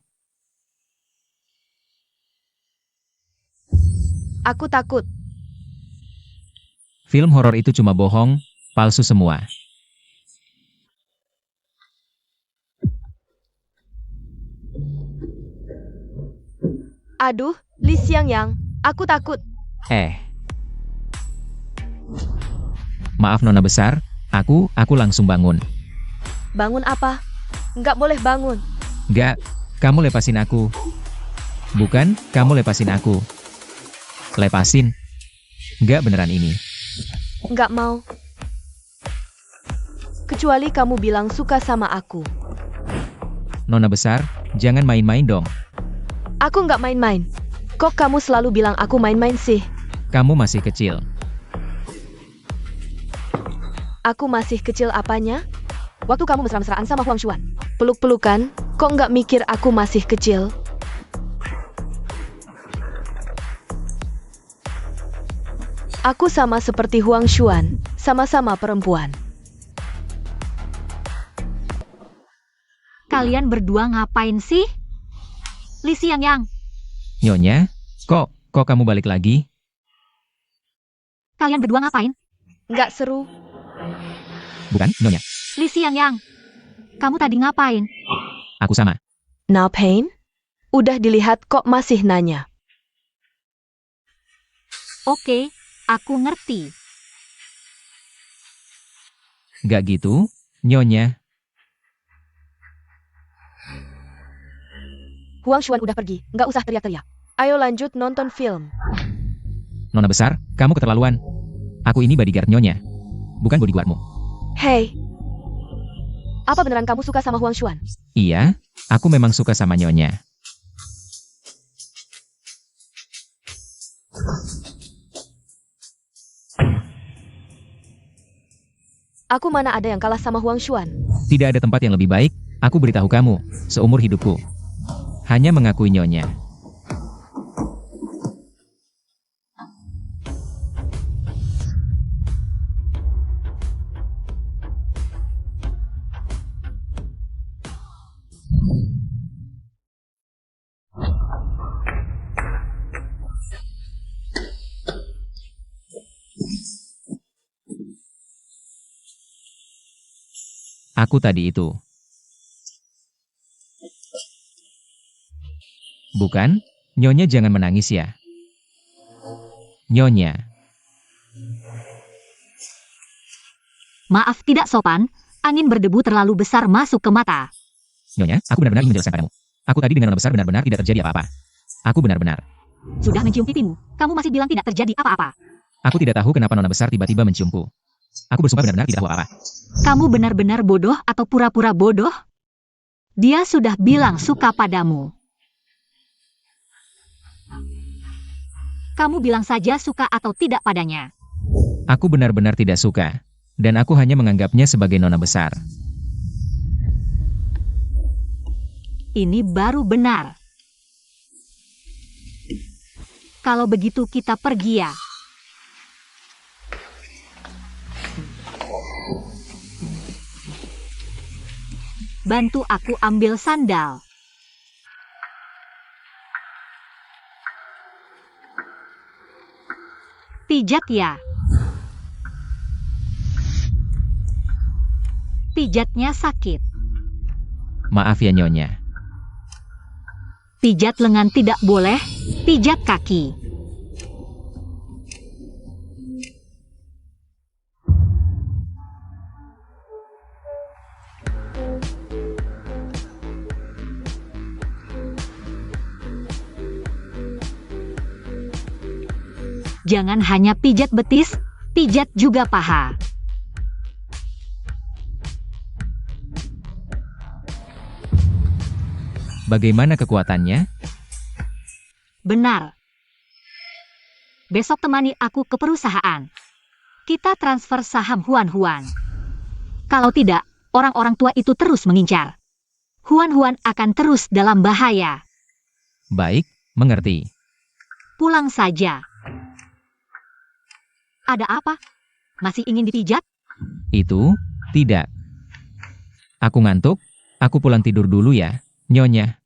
Aku takut. Film horor itu cuma bohong, palsu semua. Aduh, Li Xiangyang, aku takut. Maaf Nona besar, aku langsung bangun. Bangun apa? Nggak boleh bangun. Nggak, kamu lepasin aku. Bukan, kamu lepasin aku. Lepasin. Nggak beneran ini. Nggak mau. Kecuali kamu bilang suka sama aku. Nona besar, jangan main-main dong. Aku nggak main-main. Kok kamu selalu bilang aku main-main sih? Kamu masih kecil. Aku masih kecil apanya? Waktu kamu mesra-mesraan sama Huang Xuan. Peluk-pelukan, kok nggak mikir aku masih kecil? Aku sama seperti Huang Xuan, sama-sama perempuan. Kalian berdua ngapain sih? Li Xiangyang, Nyonya, kok kamu balik lagi? kalian berdua ngapain? Nggak seru. Bukan, Nyonya. Li Xiangyang, kamu tadi ngapain? Aku sama. Now Pain? Udah dilihat kok masih nanya. Oke, aku ngerti. Nggak gitu, Nyonya. Huang Xuan udah pergi, nggak usah teriak-teriak. Ayo lanjut nonton film. Nona besar, kamu keterlaluan. Aku ini bodyguard Nyonya, bukan bodyguardmu. Hey, apa beneran kamu suka sama Huang Xuan? Iya, aku memang suka sama Nyonya. Aku mana ada yang kalah sama Huang Xuan? Tidak ada tempat yang lebih baik, aku beritahu kamu, seumur hidupku. Hanya mengakui Nyonya. Aku tadi itu. Bukan, Nyonya jangan menangis ya. Nyonya, Maaf tidak sopan, angin berdebu terlalu besar masuk ke mata. Nyonya, aku benar-benar ingin menjelaskan padamu. Aku tadi dengan Nona besar benar-benar tidak terjadi apa-apa. Aku benar-benar. Sudah mencium pipimu, kamu masih bilang tidak terjadi apa-apa. Aku tidak tahu kenapa Nona besar tiba-tiba menciumku. Aku bersumpah benar-benar tidak tahu apa-apa. Kamu benar-benar bodoh atau pura-pura bodoh? Dia sudah bilang suka padamu. Kamu bilang saja suka atau tidak padanya. Aku benar-benar tidak suka. Dan aku hanya menganggapnya sebagai Nona besar. Ini baru benar. Kalau begitu kita pergi ya. Bantu aku ambil sandal. Pijat ya. Pijatnya sakit. Maaf ya Nyonya. Pijat lengan tidak boleh, pijat kaki. Jangan hanya pijat betis, pijat juga paha. Bagaimana kekuatannya? Benar. Besok temani aku ke perusahaan. Kita transfer saham Huan-Huan. Kalau tidak, orang-orang tua itu terus mengincar. Huan-Huan akan terus dalam bahaya. Baik, mengerti. Pulang saja. Ada apa? Masih ingin dipijat? Itu, tidak. Aku ngantuk, aku pulang tidur dulu ya, Nyonya.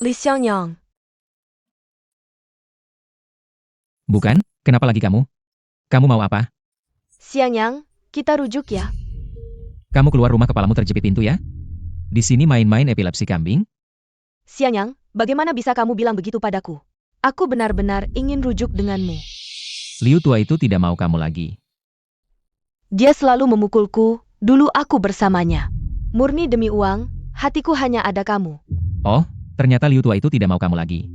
Li Xiangyang, Bukan? Kenapa lagi kamu? Kamu mau apa? Xiangyang, kita rujuk ya. Kamu keluar rumah kepalamu terjepit pintu ya? Di sini main-main epilepsi kambing? Xiangyang, bagaimana bisa kamu bilang begitu padaku? Aku benar-benar ingin rujuk denganmu. Liu tua itu tidak mau kamu lagi. Dia selalu memukulku, dulu aku bersamanya. Murni demi uang, hatiku hanya ada kamu. Oh, ternyata Liu tua itu tidak mau kamu lagi.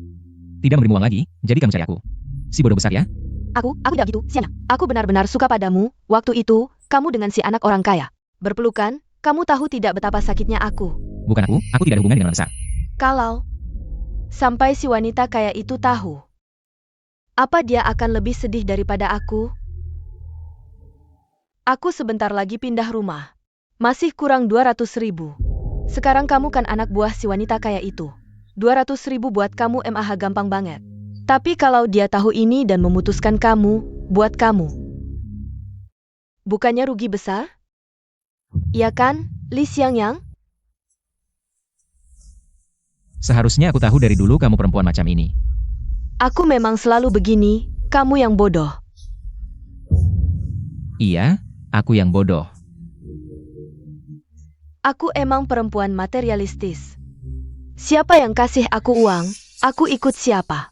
Tidak memberimu uang lagi, jadi kamu cari aku. Si bodoh besar ya? Aku tidak gitu, Xiangyang. Aku benar-benar suka padamu, waktu itu, kamu dengan si anak orang kaya. Berpelukan, kamu tahu tidak betapa sakitnya aku. Bukan aku tidak ada hubungan dengan orang besar. Kalau sampai si wanita kaya itu tahu, apa dia akan lebih sedih daripada aku? Aku sebentar lagi pindah rumah. Masih kurang 200.000. Sekarang kamu kan anak buah si wanita kaya itu. 200.000 buat kamu MAH gampang banget. Tapi kalau dia tahu ini dan memutuskan kamu, buat kamu, bukannya rugi besar? Iya kan, Li Xiangyang? Seharusnya aku tahu dari dulu kamu perempuan macam ini. Aku memang selalu begini, kamu yang bodoh. Iya, aku yang bodoh. Aku emang perempuan materialistis. Siapa yang kasih aku uang, aku ikut siapa.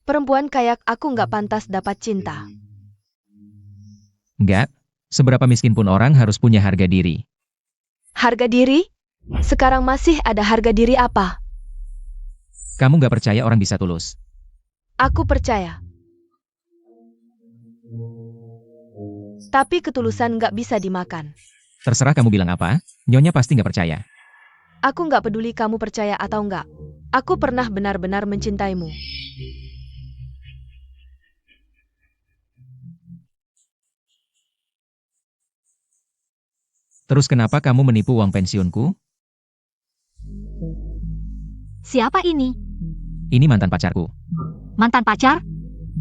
Perempuan kayak aku nggak pantas dapat cinta. Enggak, seberapa miskin pun orang harus punya harga diri. Harga diri? Sekarang masih ada harga diri apa? Kamu nggak percaya orang bisa tulus. Aku percaya. Tapi ketulusan nggak bisa dimakan. Terserah kamu bilang apa, Nyonya pasti nggak percaya. Aku nggak peduli kamu percaya atau nggak. Aku pernah benar-benar mencintaimu. Terus kenapa kamu menipu uang pensiunku? Siapa ini? Ini mantan pacarku. Mantan pacar?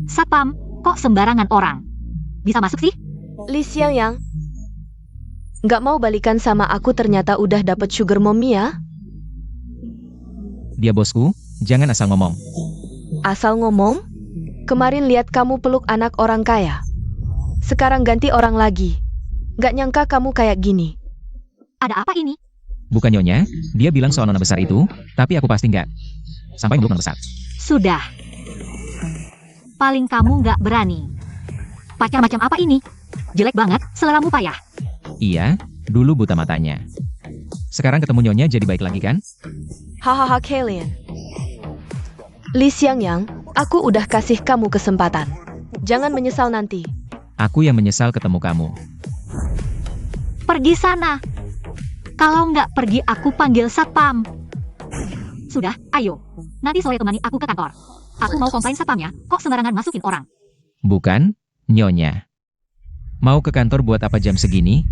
Satpam, kok sembarangan orang? Bisa masuk sih? Li Xiangyang, nggak mau balikan sama aku ternyata udah dapet sugar mommy ya? Dia bosku, jangan asal ngomong. Asal ngomong? Kemarin lihat kamu peluk anak orang kaya. Sekarang ganti orang lagi. Nggak nyangka kamu kayak gini. Ada apa ini? Bukan Nyonya, dia bilang soal nona besar itu, tapi aku pasti nggak. Sampai meluk nona besar. Sudah. Paling kamu nggak berani. Pacar macam apa ini? Jelek banget, seleramu payah. Iya, dulu buta matanya. Sekarang ketemu Nyonya jadi baik lagi kan? Hahaha kalian. Li Xiangyang, aku udah kasih kamu kesempatan. Jangan menyesal nanti. Aku yang menyesal ketemu kamu. Pergi sana. Kalau nggak pergi aku panggil satpam. Sudah, ayo. Nanti sore temani aku ke kantor. Aku mau komplain satpamnya, kok sembarangan masukin orang. Bukan, Nyonya. Mau ke kantor buat apa jam segini?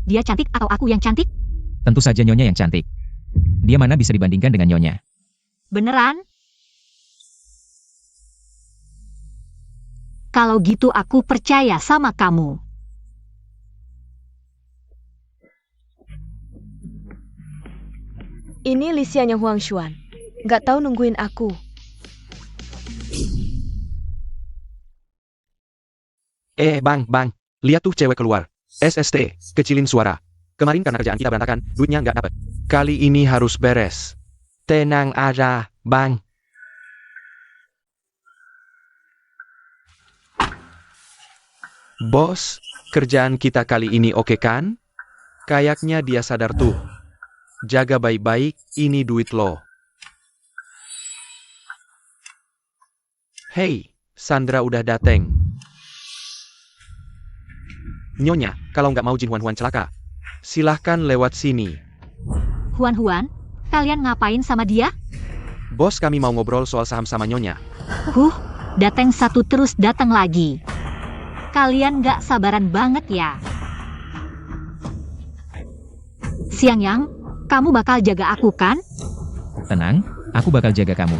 Dia cantik atau aku yang cantik? Tentu saja Nyonya yang cantik. Dia mana bisa dibandingkan dengan Nyonya? Beneran? Kalau gitu aku percaya sama kamu. Ini Lisian yang Huang Xuan. Gak tahu nungguin aku. Bang. Lihat tuh cewek keluar. SST, kecilin suara. Kemarin karena kerjaan kita berantakan, duitnya nggak dapet. Kali ini harus beres. Tenang aja, Bang. Bos, kerjaan kita kali ini oke kan? Kayaknya dia sadar tuh. Jaga baik-baik, ini duit lo. Hei, Sandra udah dateng. Nyonya, kalau nggak mau Jin Huan celaka, silahkan lewat sini. Huan, kalian ngapain sama dia? Bos kami mau ngobrol soal saham sama Nyonya. Dateng satu terus datang lagi. Kalian gak sabaran banget ya. Siang Yang, kamu bakal jaga aku kan? Tenang, aku bakal jaga kamu.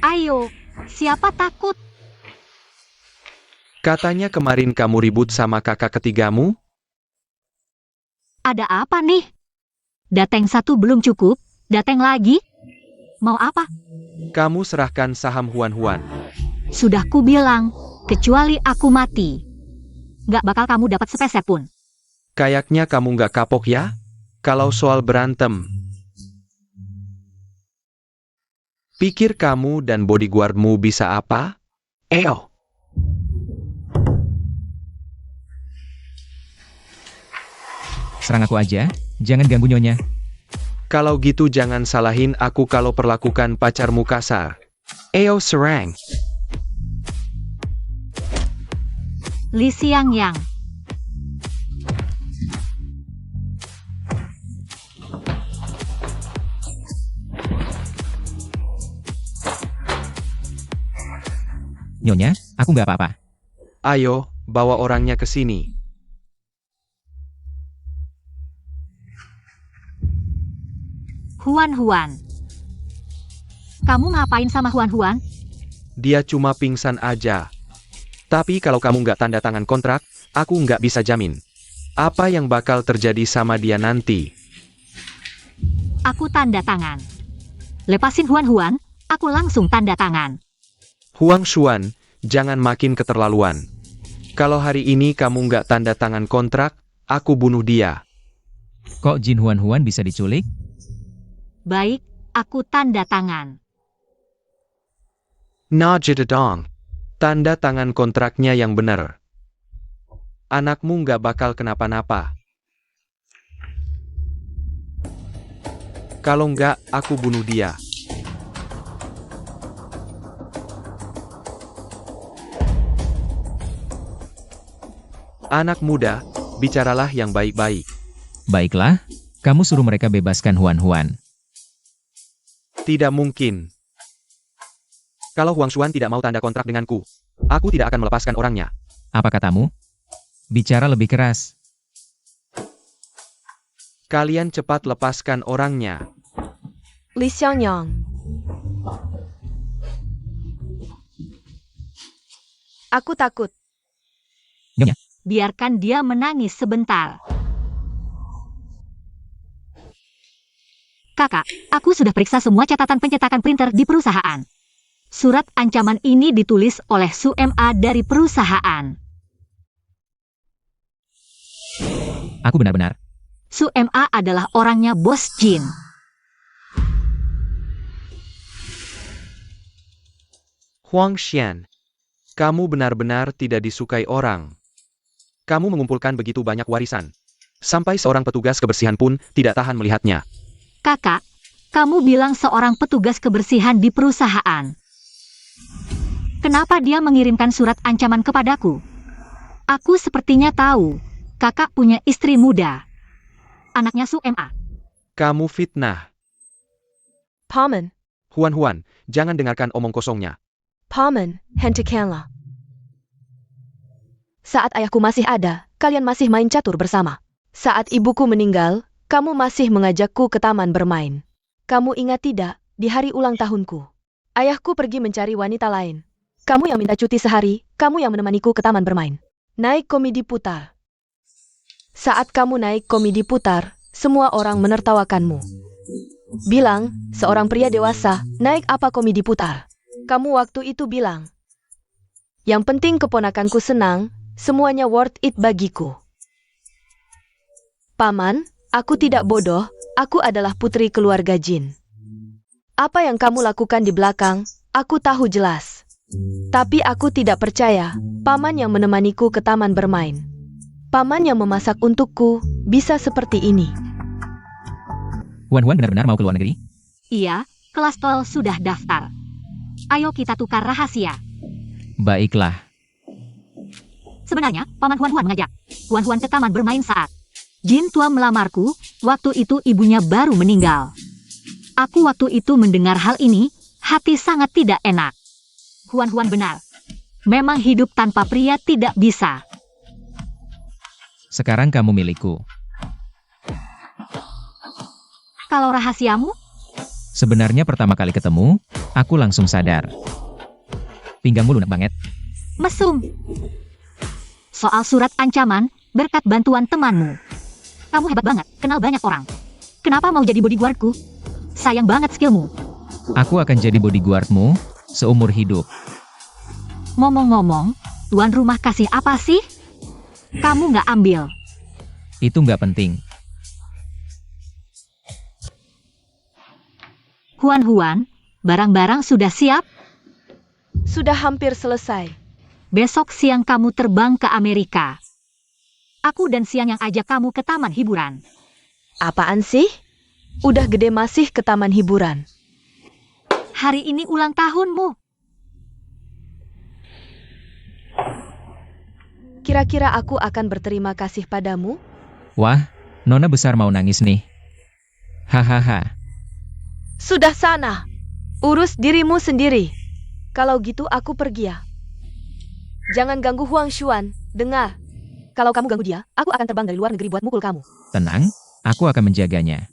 Ayo, siapa takut? Katanya kemarin kamu ribut sama kakak ketigamu? Ada apa nih? Dateng satu belum cukup, dateng lagi? Mau apa? Kamu serahkan saham Huan. Sudah kubilang, kecuali aku mati. Gak bakal kamu dapat sepeser pun. Kayaknya kamu nggak kapok ya? Kalau soal berantem. Pikir kamu dan bodyguardmu bisa apa? Eo. Serang aku aja, jangan ganggu Nyonya. Kalau gitu jangan salahin aku kalau perlakukan pacarmu kasar. Eo serang. Lisian Yang. Nyonya, aku nggak apa-apa. Ayo, bawa orangnya ke sini. Huan. Kamu ngapain sama Huan? Dia cuma pingsan aja. Tapi kalau kamu nggak tanda tangan kontrak, aku nggak bisa jamin. Apa yang bakal terjadi sama dia nanti? Aku tanda tangan. Lepasin Huan, aku langsung tanda tangan. Huang Xuan, jangan makin keterlaluan. Kalau hari ini kamu nggak tanda tangan kontrak, aku bunuh dia. Kok Jin Huan bisa diculik? Baik, aku tanda tangan. Nah jededong. Tanda tangan kontraknya yang benar. Anakmu nggak bakal kenapa-napa. Kalau nggak, aku bunuh dia. Anak muda, bicaralah yang baik-baik. Baiklah, kamu suruh mereka bebaskan Huan. Tidak mungkin. Kalau Huang Xuan tidak mau tanda kontrak denganku, aku tidak akan melepaskan orangnya. Apa katamu? Bicara lebih keras. Kalian cepat lepaskan orangnya. Lisian Yang. Aku takut. Nyonya, Biarkan dia menangis sebentar. Kakak, aku sudah periksa semua catatan pencetakan printer di perusahaan. Surat ancaman ini ditulis oleh Su Ma dari perusahaan. aku benar-benar. Su Ma adalah orangnya Bos Jin. Huang Xian, kamu benar-benar tidak disukai orang. Kamu mengumpulkan begitu banyak warisan. Sampai seorang petugas kebersihan pun tidak tahan melihatnya. Kakak, kamu bilang seorang petugas kebersihan di perusahaan. Kenapa dia mengirimkan surat ancaman kepadaku? Aku sepertinya tahu, kakak punya istri muda. Anaknya Su Ma. Kamu fitnah. Paman, Huan, jangan dengarkan omong kosongnya. Paman, hentikanlah. Saat ayahku masih ada, kalian masih main catur bersama. Saat ibuku meninggal, kamu masih mengajakku ke taman bermain. Kamu ingat tidak, di hari ulang tahunku, ayahku pergi mencari wanita lain. Kamu yang minta cuti sehari, kamu yang menemaniku ke taman bermain. Naik komedi putar. Saat kamu naik komedi putar, semua orang menertawakanmu. Bilang, seorang pria dewasa, naik apa komedi putar. Kamu waktu itu bilang, yang penting keponakanku senang, semuanya worth it bagiku. Paman, aku tidak bodoh, aku adalah putri keluarga Jin. Apa yang kamu lakukan di belakang, aku tahu jelas. Tapi aku tidak percaya, paman yang menemaniku ke taman bermain. Paman yang memasak untukku, bisa seperti ini. Huan benar-benar mau ke luar negeri? Iya, kelas tol sudah daftar. Ayo kita tukar rahasia. Baiklah. Sebenarnya, Paman Huan mengajak Huan ke taman bermain saat Jin tua melamarku, waktu itu ibunya baru meninggal. Aku waktu itu mendengar hal ini, hati sangat tidak enak. Huan benar. Memang hidup tanpa pria tidak bisa. Sekarang kamu milikku. Kalau rahasiamu, Sebenarnya pertama kali ketemu, aku langsung sadar. Pinggangmu lunak banget. mesum. Soal surat ancaman, berkat bantuan temanmu. Kamu hebat banget, kenal banyak orang. Kenapa mau jadi bodyguardku? Sayang banget skillmu. Aku akan jadi bodyguardmu seumur hidup. Ngomong-ngomong, tuan rumah kasih apa sih? Kamu nggak ambil. Itu nggak penting. Huan, barang-barang sudah siap? Sudah hampir selesai. Besok siang kamu terbang ke Amerika. Aku dan Siang yang ajak kamu ke taman hiburan. Apaan sih? Udah gede masih ke taman hiburan. Hari ini ulang tahunmu. Kira-kira aku akan berterima kasih padamu? Wah, Nona besar mau nangis nih. Hahaha. Sudah sana. Urus dirimu sendiri. Kalau gitu aku pergi ya. Jangan ganggu Huang Xuan, dengar. Kalau kamu ganggu dia, aku akan terbang dari luar negeri buat mukul kamu. Tenang, aku akan menjaganya.